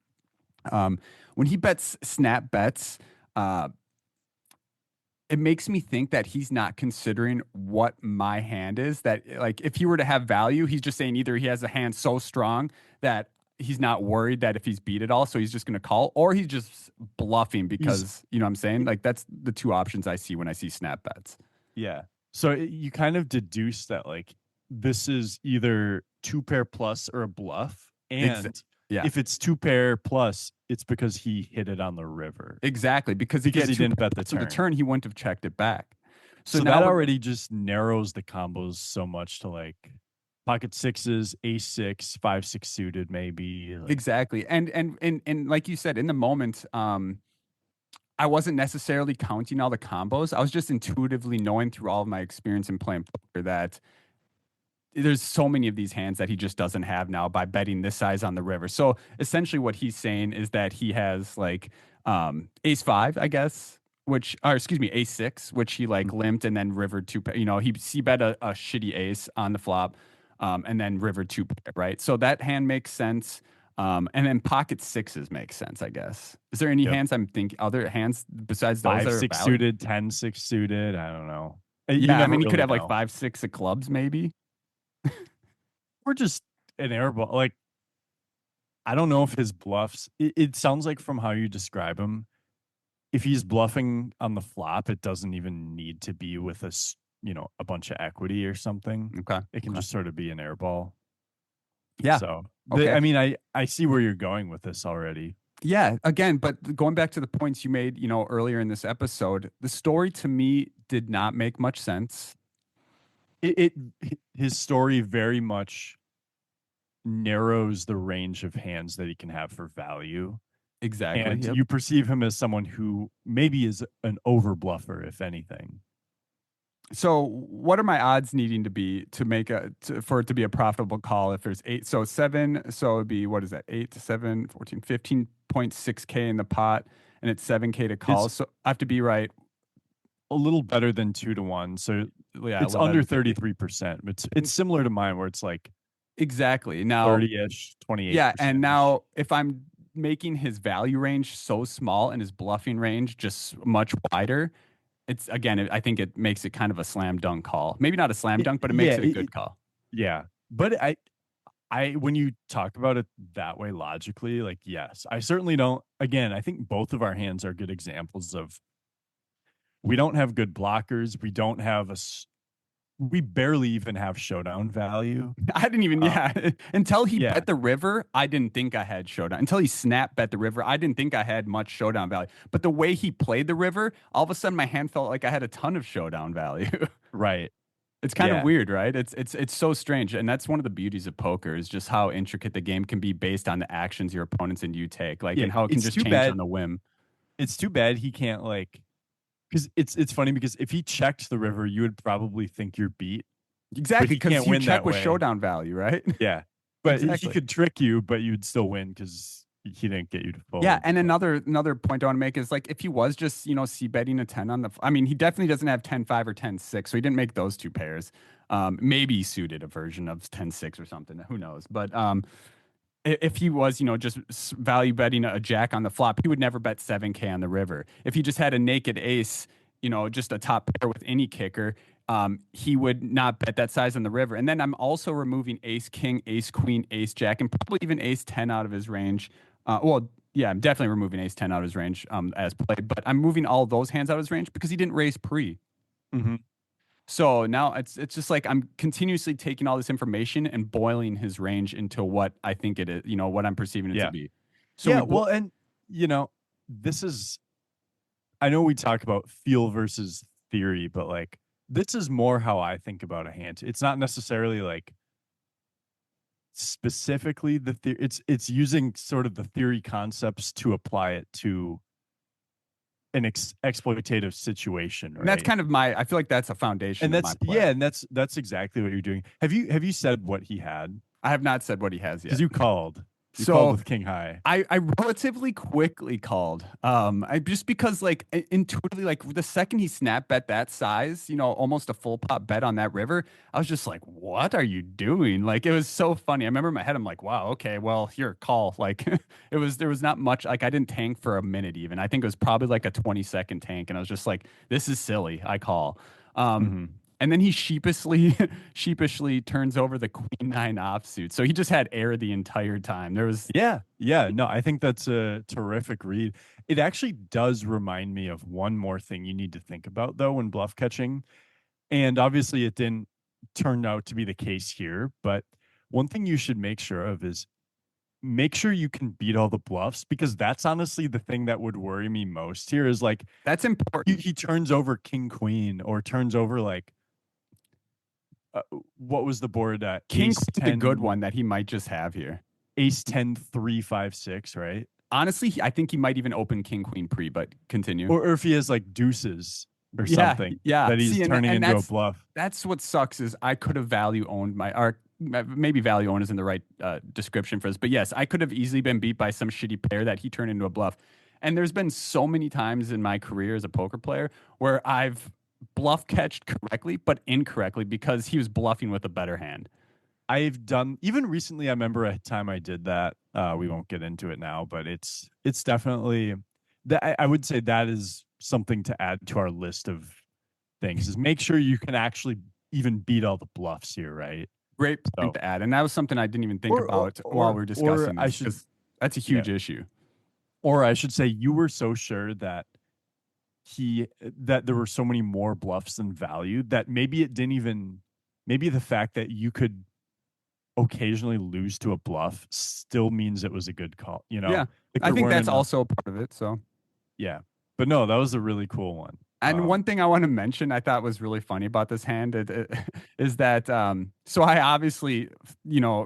Um, when he bets snap bets, uh, it makes me think that he's not considering what my hand is. That like if he were to have value, he's just saying either he has a hand so strong that he's not worried that if he's beat it all, so he's just going to call, or he's just bluffing He's, because you know what I'm saying. Like that's the two options I see when I see snap bets. yeah. So you kind of deduce that, like, this is either two pair plus or a bluff. Exa- And yeah, if it's two pair plus, it's because he hit it on the river exactly. Because if he because had he two didn't bet the pairs on the turn. turn, he wouldn't have checked it back. So So now that we're already just narrows the combos so much to like pocket sixes, ace six, 5-6 suited, maybe. Like, exactly, and like you said, in the moment, I wasn't necessarily counting all the combos. I was just intuitively knowing through all of my experience in playing poker that there's so many of these hands that he just doesn't have now by betting this size on the river. So essentially what he's saying is that he has like ace five, I guess, which or excuse me, ace six, which he like limped and then rivered two, he bet a shitty ace on the flop and then rivered two, right? So that hand makes sense. And then pocket sixes make sense, I guess. Is there any yep. hands I'm thinking other hands besides those that Five, are six valid? suited, 10-6 suited. I don't know. You Yeah, I never mean he could really have like know. five, six of clubs, maybe. Or just an air ball. Like, I don't know if his bluffs, it sounds like from how you describe him, if he's bluffing on the flop, it doesn't even need to be with a bunch of equity or something. Okay. It can Okay. just sort of be an air ball. Yeah. So Okay. I mean, I see where you're going with this already. Yeah, again, but going back to the points you made, earlier in this episode, the story to me did not make much sense. His story very much narrows the range of hands that he can have for value. Exactly. And Yep. you perceive him as someone who maybe is an over bluffer, if anything. So what are my odds needing to be to make for it to be a profitable call if there's eight? So seven, so it'd be, what is that? 8 to 7, 14, 15.6K in the pot and it's 7K to call. It's So I have to be right. a little better than 2 to 1. So Yeah, a it's little better under than 50. 33%. It's similar to mine where it's like Exactly. Now, 30-ish, yeah, and 28%-ish. now if I'm making his value range so small and his bluffing range just much wider, it's again, I think it makes it kind of a slam dunk call. Maybe not a slam dunk, but it Yeah, makes it a good call. yeah. But I when you talk about it that way logically, like yes, I certainly don't. Again, I think both of our hands are good examples of we don't have good blockers. We don't have we barely even have showdown value. I didn't even, Uh, yeah, until he yeah, bet the river, I didn't think I had showdown. Until he snap bet the river, I didn't think I had much showdown value. But the way he played the river, all of a sudden my hand felt like I had a ton of showdown value. right. It's kind of Yeah, weird, right? It's so strange, and that's one of the beauties of poker is just how intricate the game can be based on the actions your opponents and you take, like, yeah. and how it can It's just too change on bad. the whim. It's too bad he can't like because it's funny because if he checked the river, you would probably think you're beat, but Exactly, he because can't you win check that with way. showdown value, right? Yeah, but he Exactly. could trick you, but you'd still win because he didn't get you to Yeah, fold. and So. another point I want to make is like if he was just, c betting a 10 on the I mean, he definitely doesn't have 10-5 or 10-6, so he didn't make those two pairs. Maybe he suited a version of 10-6 or something, who knows. But if he was, just value betting a jack on the flop, he would never bet 7K on the river. If he just had a naked ace, just a top pair with any kicker, he would not bet that size on the river. And then I'm also removing ace king, ace queen, ace jack, and probably even ace 10 out of his range. Well, yeah, I'm definitely removing ace 10 out of his range as played, but I'm moving all those hands out of his range because he didn't raise pre. Mhm. So now it's just like I'm continuously taking all this information and boiling his range into what I think it is, what I'm perceiving it to Yeah. be. So Yeah. we Well, and this is I know we talk about feel versus theory, but like this is more how I think about a hand. It's not necessarily like specifically the theory. It's using sort of the theory concepts to apply it to an exploitative situation, and that's right? kind of I feel like that's a foundation And of my that's play. yeah, and that's exactly what you're doing. Have you said what he had? I have not said what he has Because yet. you called So with king high. I relatively quickly called. I just because like intuitively, like the second he snap bet that size, almost a full pot bet on that river, I was just like, what are you doing? Like it was so funny. I remember in my head, I'm like, wow, okay, well, here, call. Like there was not much, like I didn't tank for a minute even. I think it was probably like a 20-second tank, and I was just like, this is silly. I call. Um, Hmm. and then he sheepishly turns over the queen nine offsuit. So he just had air the entire time. There was Yeah, yeah. No, I think that's a terrific read. It actually does remind me of one more thing you need to think about though when bluff catching. And obviously it didn't turn out to be the case here, but one thing you should make sure of is make sure you can beat all the bluffs because that's honestly the thing that would worry me most here is like that's he, important. he turns over king queen or turns over like uh, what was the board King ace Queen's a good 10 one that he might just have here. ace 10 3 5 6, right? Honestly, I think he might even open King Queen pre, but continue. Or if he has like deuces or Yeah, something yeah. that he's See, turning and into a bluff. that's what sucks is I could have value owned my or maybe value owned isn't the right description for this, but yes, I could have easily been beat by some shitty pair that he turned into a bluff. And there's been so many times in my career as a poker player where I've bluff catched correctly, but incorrectly because he was bluffing with a better hand. I've done even recently. I remember a time I did that. We won't get into it now, but it's definitely that I would say that is something to add to our list of things. Is make sure you can actually even beat all the bluffs here, right? Great point So to add. And that was something I didn't even think or or about while we or, were or discussing I this should because that's a yeah, huge issue. or I should say you were so sure that that there were so many more bluffs than value that maybe it didn't even maybe the fact that you could occasionally lose to a bluff still means it was a good call. Yeah. Like I there think weren't that's enough. also a part of it. So, Yeah. But no, that was a really cool one. and one thing I want to mention I thought was really funny about this hand is that so I obviously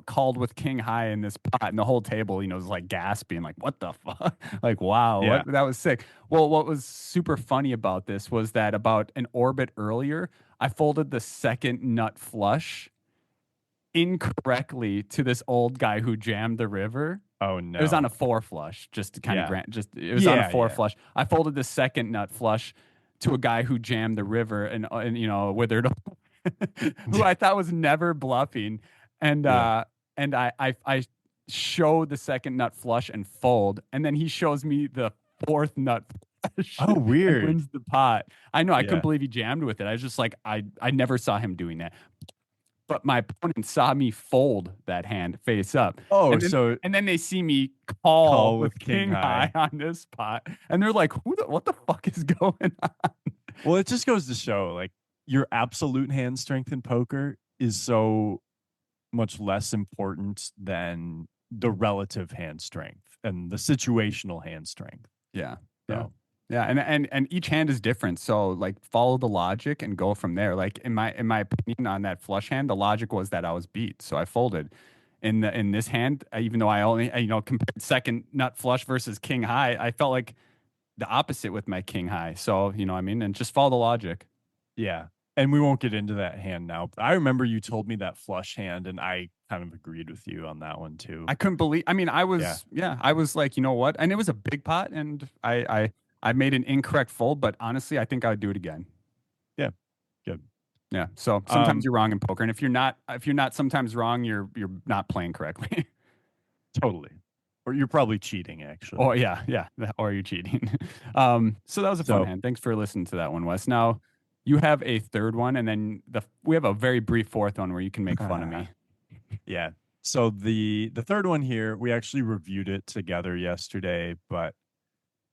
called with king high in this pot and the whole table was like gasping like what the fuck like wow Yeah. what that was sick. Well, what was super funny about this was that about an orbit earlier I folded the second nut flush incorrectly to this old guy who jammed the river. Oh It was on a no. four flush, just to kind of Yeah. grant, just it was on a Yeah, four yeah. flush. I folded the second nut flush to a guy who jammed the river and withered, who I thought was never bluffing, and Yeah. I show the second nut flush and fold, and then he shows me the fourth nut flush Oh, and weird. wins the pot. I know I couldn't Yeah. believe he jammed with it. I was just like I never saw him doing that, but my opponent saw me fold that hand face up. Oh, And then so and then they see me call call with with king king high high. on this spot. And they're like, what the fuck is going on? Well, it just goes to show like your absolute hand strength in poker is so much less important than the relative hand strength and the situational hand strength. Yeah. Yeah. So, Yeah. And each hand is different. So like follow the logic and go from there. Like in my opinion on that flush hand, the logic was that I was beat. So I folded. In this hand, even though I only compared second nut flush versus king high, I felt like the opposite with my king high. So, I mean, and just follow the logic. yeah. And we won't get into that hand now. But I remember you told me that flush hand, and I kind of agreed with you on that one too. I couldn't believe, I mean, I Yeah. was, yeah, I was like, you know what? And it was a big pot and I made an incorrect fold, but honestly, I think I would do it again. Yeah. Good. Yeah. So sometimes Um, you're wrong in poker. And if you're not sometimes wrong, you're not playing correctly. totally. Or you're probably cheating, actually. Or yeah, yeah. Or you're cheating. So that was a fun So hand. Thanks for listening to that one, Wes. Now you have a third one, and then we have a very brief fourth one where you can make fun of me. yeah. So the third one here, we actually reviewed it together yesterday, but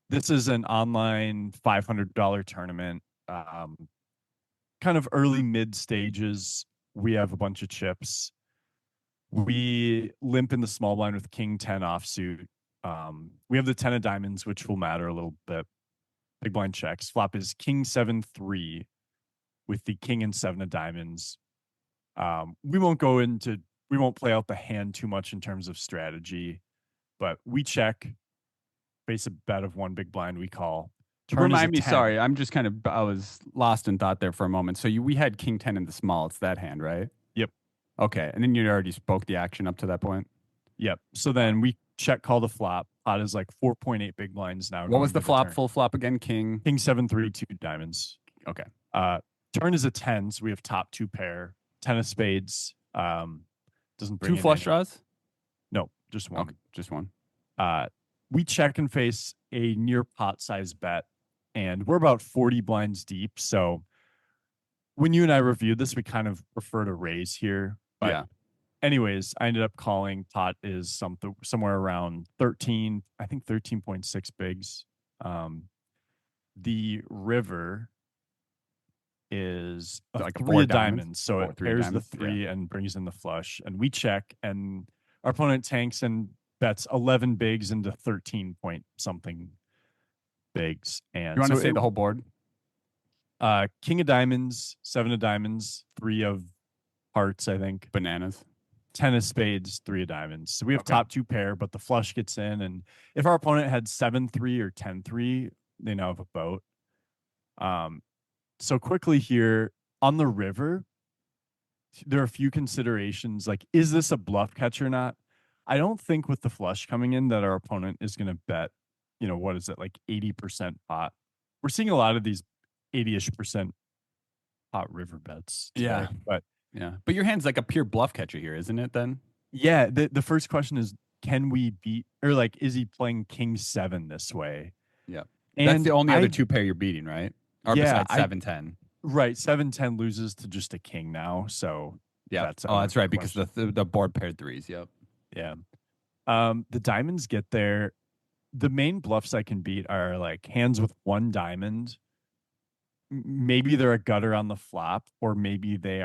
this is an online $500 tournament. Kind of early mid stages. We have a bunch of chips. We limp in the small blind with king 10 offsuit. We have the 10 of diamonds, which will matter a little bit. Big blind checks. Flop is king 7-3 with the king and 7 of diamonds. We won't play out the hand too much in terms of strategy, but we check, face a bet of one big blind, we call. Turn is a Remind me, 10. sorry, I was lost in thought there for a moment. So we had king 10 in the small. It's that hand, right? Yep. Okay. And then you already spoke the action up to that point. Yep. So then we check call the flop. Pot is like 4.8 big blinds now. What was Going the to the flop? turn. Full flop again? King. King 7-3, 2 diamonds. Okay. Turn is a 10, so we have top 2 pair. 10 of spades. Doesn't bring Two in flush any. draws? No, just one. Okay. Just one. We check and face a near pot size bet, and we're about 40 blinds deep. So when you and I reviewed this, we kind of prefer to raise here. But Yeah. anyways, I ended up calling. Pot is somewhere around 13, I think 13.6 bigs. The river is a Like a 3 four of diamonds? diamonds. So Oh, it three of pairs the diamonds? 3 and brings in the flush. And we check, and our opponent tanks and bets 11 bigs into 13 point something bigs. And You want so to say the whole board? king of diamonds, 7 of diamonds, 3 of hearts, I think. Bananas. 10 of spades, 3 of diamonds. So we have Okay. top 2 pair, but the flush gets in. And if our opponent had 7-3 or 10-3, they now have a boat. So quickly here on the river, there are a few considerations. Like, is this a bluff catch or not? I don't think with the flush coming in that our opponent is going to bet, what is it, like 80% pot. We're seeing a lot of these 80-ish% pot river bets today. Yeah. But Yeah. But your hand's like a pure bluff catcher here, isn't it then? yeah, the first question is, can we beat, or like, is he playing king 7 this way? Yeah. And That's the only other two pair you're beating, right? Or Yeah, besides 7-10. right. 7-10 loses to just a king now. So Yeah. that's Oh, out that's of the right, because question. the board paired threes. Yep. Yeah. The diamonds get there. The main bluffs I can beat are like hands with 1 diamond. Maybe they're a gutter on the flop, or maybe they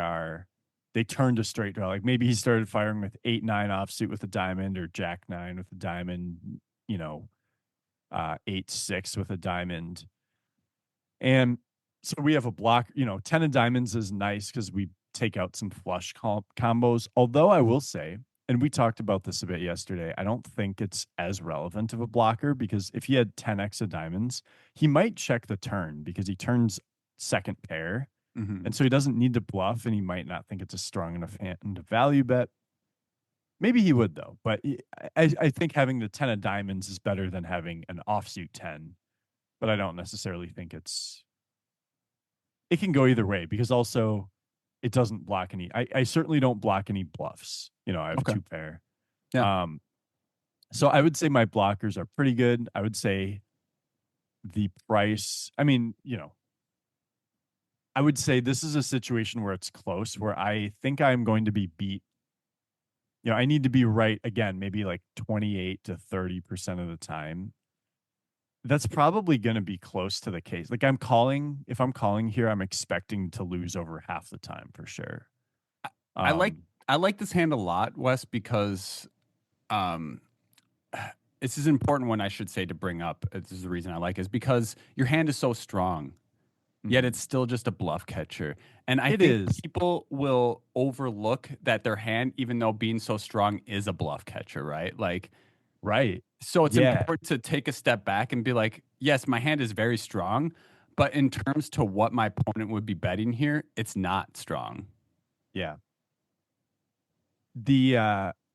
turned a straight draw. Like maybe he started firing with 8-9 offsuit with a diamond, or jack-9 with a diamond, 8-6 with a diamond. And so we have a block, 10 of diamonds is nice because we take out some flush combos. Although I will say, and we talked about this a bit yesterday, I don't think it's as relevant of a blocker, because if he had 10x of diamonds, he might check the turn because he turns second pair. Hmm. And so he doesn't need to bluff, and he might not think it's a strong enough hand to value bet. Maybe he would though, but I think having the 10 of diamonds is better than having an offsuit 10. But I don't necessarily think it can go either way because also it doesn't block any. I certainly don't block any bluffs. I have Okay. two pair. Yeah. Um, so I would say my blockers are pretty good. I would say the price, I mean, I would say this is a situation where it's close, where I think I'm going to be beat. I need to be right again, maybe like 28 to 30% of the time. That's probably going to be close to the case. Like if I'm calling here, I'm expecting to lose over half the time for sure. I like Um, I like this hand a lot, Wes, because um this is an important one I should say to bring up. This is the reason I like it, is because your hand is so strong, yet mhm. it's still just a bluff catcher. And I It think is people will overlook that their hand, even though being so strong, is a bluff catcher, right? Like, right. so it's Yeah. important to take a step back and be like, yes, my hand is very strong, but in terms to what my opponent would be betting here, it's not strong. Yeah.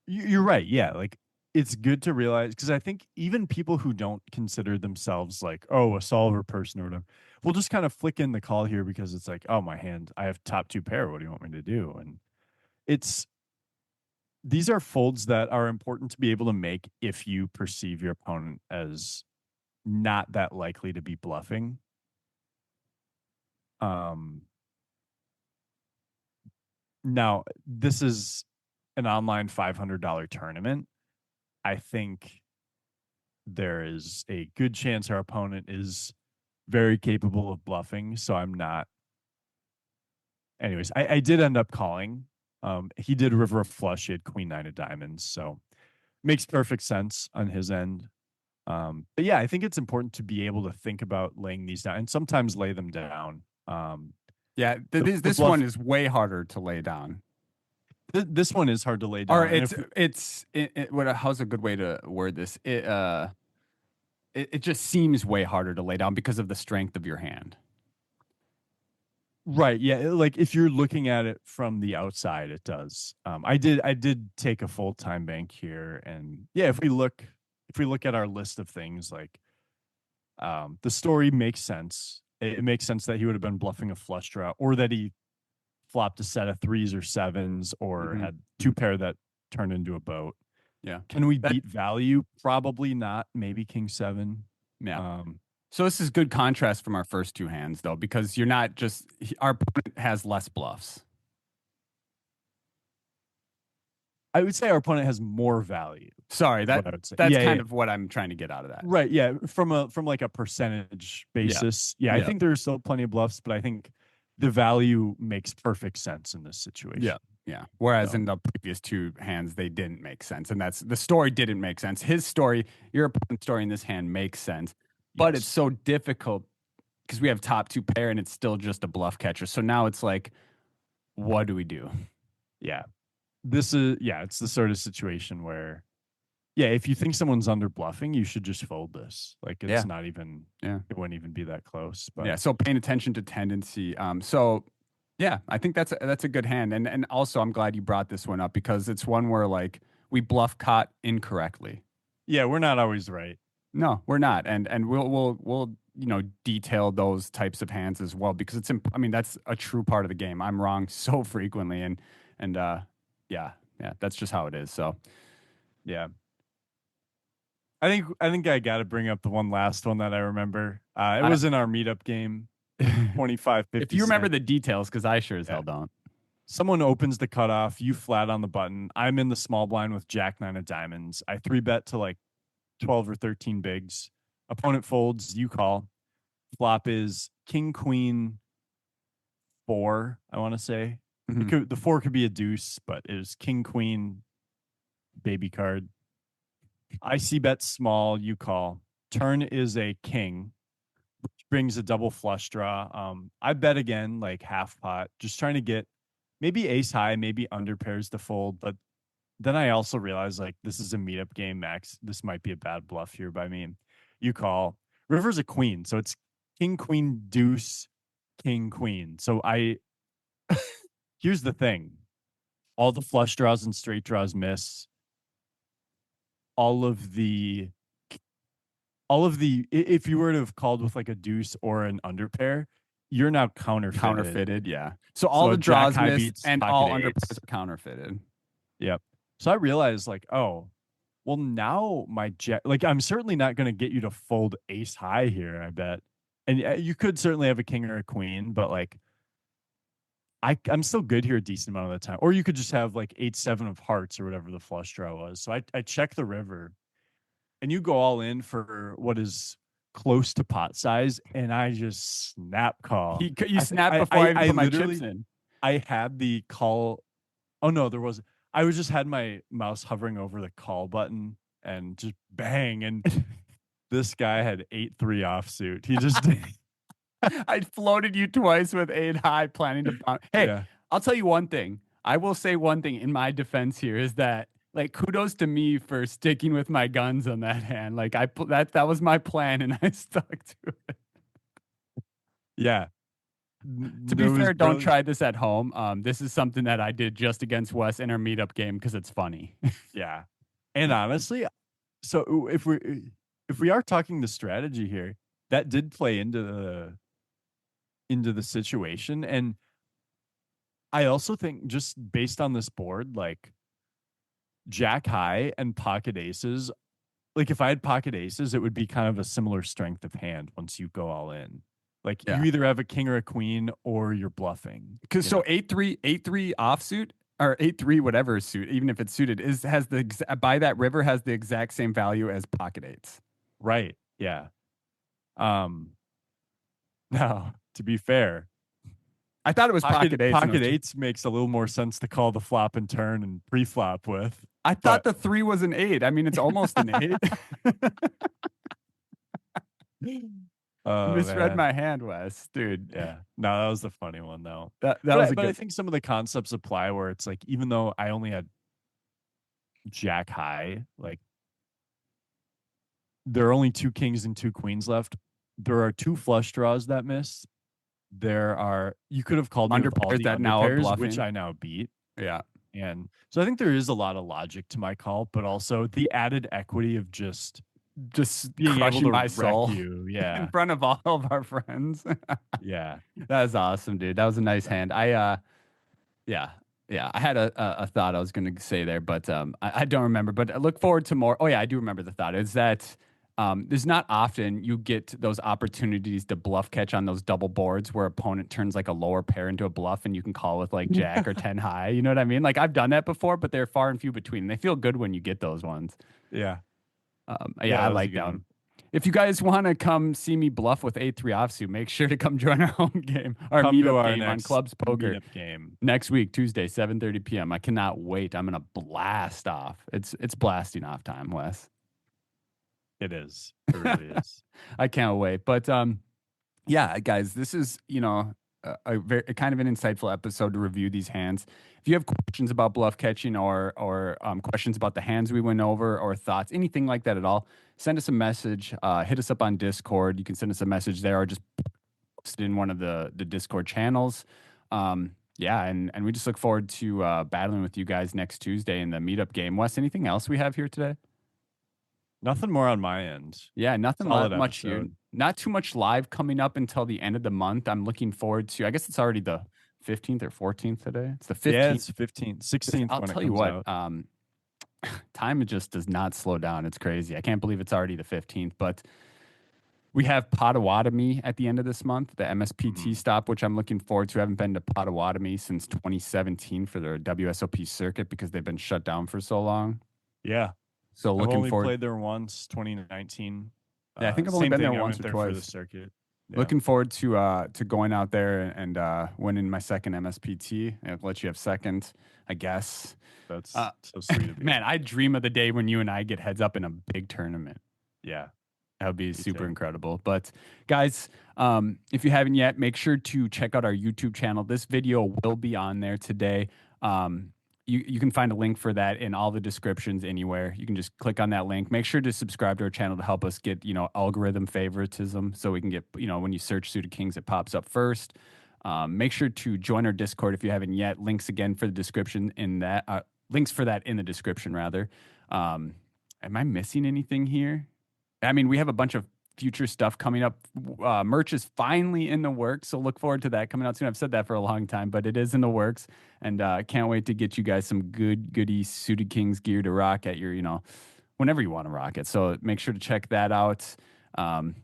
You're right. Yeah. Like it's good to realize because I think even people who don't consider themselves like, oh, a solver person or whatever, will just kind of flick in the call here because it's like, oh, my hand, I have top two pair. What do you want me to do? And it's these are folds that are important to be able to make if you perceive your opponent as not that likely to be bluffing. Um, Now this is an online $500 tournament. I think there is a good chance our opponent is very capable of bluffing. So I'm not. Anyways, I did end up calling. He did river a flush. He had queen nine of diamonds. So makes perfect sense on his end. But yeah, I think it's important to be able to think about laying these down and sometimes lay them down. Yeah, The this one bluff, is way harder to lay down. this one is hard to lay Or down. And if how's a good way to word this? It just seems way harder to lay down because of the strength of your hand. Right. Yeah. Like if you're looking at it from the outside, it does. I did take a full time bank here. And yeah, if we look at our list of things, like the story makes sense. It makes sense that he would have been bluffing a flush draw or that he flopped a set of threes or sevens or Hmm. had two pair that turned into a boat. Yeah. Can we That beat value? Probably not. Maybe king seven. yeah. Um, So this is good contrast from our first two hands though, because you're not just our opponent has less bluffs. I would say our opponent has more value. Sorry, Is what I would say. that's Yeah, kind yeah. of what I'm trying to get out of that. Right. Yeah. From like a percentage Yeah. basis. Yeah. I Yeah. think there's still plenty of bluffs, but I think the value makes perfect sense in this Yeah. situation. Yeah. Whereas So in the previous two hands, they didn't make sense. And that's the story didn't make sense. His story, your opponent's story in this hand makes sense. But it's yes. so difficult because we have top two pair and it's still just a bluff catcher. So now it's like, what do we do? Yeah. It's the sort of situation where if you think someone's under bluffing, you should just fold this. Like it's Yeah. not even Yeah. it wouldn't even be that close. But Yeah. So paying attention to tendency. So yeah, I think that's a good hand. And also I'm glad you brought this one up because it's one where like we bluff caught incorrectly. yeah, we're not always right. No, we're not, and we'll detail those types of hands as well because I mean that's a true part of the game. I'm wrong so frequently, and yeah, yeah, that's just how it is. So Yeah. I think I gotta bring up the one last one that I remember. It I, was in our meetup game, 25 if 50 you remember cent. the details, because I sure as Yeah. hell don't. Someone opens the cutoff, you flat on the button. I'm in the small blind with Jack nine of diamonds. I three bet to like 12 or 13 bigs. Opponent folds, you call. Flop is king, queen, four, I want to say. Mhm. The four could be a deuce, but it was king, queen, baby card. I see bet small, you call. Turn is a king, which brings a double flush draw. I bet again, like half pot, just trying to get maybe ace high, maybe under pairs to fold, but then I also realized like this is a meetup game, Max. This might be a bad bluff here by me. You call. River's a queen, so it's king, queen, deuce, king, queen. So here's the thing. All the flush draws and straight draws miss. All of the if you were to have called with like a deuce or an underpair, you're now counterfeited. Counterfeited, yeah. So all So a the jack draws high miss beats and pocket all underpairs eights. are counterfeited. Yep. So I realized like, oh, well now my jack, like I'm certainly not going to get you to fold ace high here, I bet. And you could certainly have a king or a queen, but like I'm still good here a decent amount of the time. Or you could just have like 8-7 of hearts or whatever the flush draw was. So I check the river and you go all in for what is close to pot size, and I just snap call. You I think snapped before I even I put my chips literally in. I had the call. Oh no, there was. I was just had my mouse hovering over the call button and just bang, and this guy had 8-3 offsuit. He just I floated you twice with 8 high, planning to bounce. Hey, yeah. I'll tell you one thing. I will say one thing in my defense here is that like kudos to me for sticking with my guns on that hand. Like that was my plan and I stuck to it. Yeah. To It be was fair, don't brilliant. try this at home. This is something that I did just against Wes in our meetup game because it's funny. Yeah. And honestly, so if we are talking the strategy here, that did play into the situation. And I also think just based on this board, like Jack high and pocket aces, like if I had pocket aces, it would be kind of a similar strength of hand once you go all in. Like you Yeah. either have a king or a queen or you're bluffing. Because You know? so 8-3 offsuit or 8-3 whatever suit, even if it's suited, is has the by that river has the exact same value as pocket eights. Right. Yeah. Um now to be fair, I thought it was pocket eights, and pocket eights makes a little more sense to call the flop and turn and pre-flop with. I thought But the 3 was an 8. I mean, it's almost an 8. oh Misread man. my hand, Wes, dude. Yeah. No, that was the funny one though. That was a But I good. think some of the concepts apply where it's like even though I only had Jack high, like there are only two kings and two queens left. There are two flush draws that miss. There are you could have called me with all Underpairs the that now are underpairs, which bluffing. I now beat. Yeah, And so I think there is a lot of logic to my call, but also the added equity of just just being able crushing to my wreck soul you. in Yeah. front of all of our friends. Yeah. That was awesome, dude. That was a nice So, hand. Yeah, yeah. I had a thought I was going to say there, but I don't remember. But I look forward to more. Oh yeah, I do remember the thought. Is that there's not often you get those opportunities to bluff catch on those double boards where opponent turns like a lower pair into a bluff and you can call with like Jack or 10 high. You know what I mean? Like I've done that before, but they're far and few between. They feel good when you get those ones. yeah. Yeah, Yeah, I that was a like good them. one. If you guys want to come see me bluff with 8-3 offsuit, make sure to come join our home game, our Come to meetup our game on next Clubs Poker meetup game. next week, Tuesday, 7:30 p.m. I cannot wait. I'm gonna blast off. It's blasting off time, Wes. It is. It really is. I can't wait. But yeah, guys, this is a very a kind of an insightful episode to review these hands. If you have questions about bluff catching or questions about the hands we went over or thoughts, anything like that at all, send us a message. Hit us up on Discord. You can send us a message there or just post it in one of the Discord channels. Yeah, and we just look forward to battling with you guys next Tuesday in the meetup game. Wes, anything else we have here today? Nothing more on my end. Yeah, nothing Solid much here. episode. Not too much live coming up until the end of the month. I'm looking forward to, I guess it's already the 15th or 14th today. It's the Yeah, 15th. it's 15th, 16th I'll when it tell you comes what, out. time just does not slow down. It's crazy. I can't believe it's already the 15th, but we have Potawatomi at the end of this month, the MSPT Mhm. stop, which I'm looking forward to. I haven't been to Potawatomi since 2017 for their WSOP circuit because they've been shut down for so long. Yeah. So I've looking only forward. played there once, 2019. Yeah, I think I've only Same been there thing. I once went or there for the twice. circuit. Yeah. Looking forward to going out there and winning my second MSPT. I'll let you have second, I guess. That's Uh, so sweet of you. man, I dream of the day when you and I get heads up in a big tournament. Yeah. That would be Me super too. incredible. But guys, if you haven't yet, make sure to check out our YouTube channel. This video will be on there today. you can find a link for that in all the descriptions anywhere. You can just click on that link. Make sure to subscribe to our channel to help us get, algorithm favoritism so we can get, when you search Suited Kings, it pops up first. Make sure to join our Discord if you haven't yet. Links again for the description in that, links for that in the description rather. Um, am I missing anything here? I mean, we have a bunch of future stuff coming up. Merch is finally in the works, so look forward to that coming out soon. I've said that for a long time, but it is in the works, and can't wait to get you guys some goody Suited Kings gear to rock at your, whenever you want to rock it. So make sure to check that out. Um,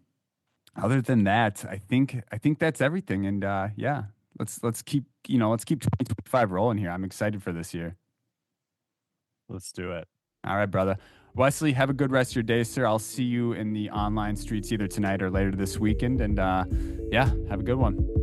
Other than that, I think that's everything, and yeah, let's keep 2025 rolling here. I'm excited for this year. Let's do it. All right, brother. Wesley, have a good rest of your day, sir. I'll see you in the online streets either tonight or later this weekend. And yeah, have a good one.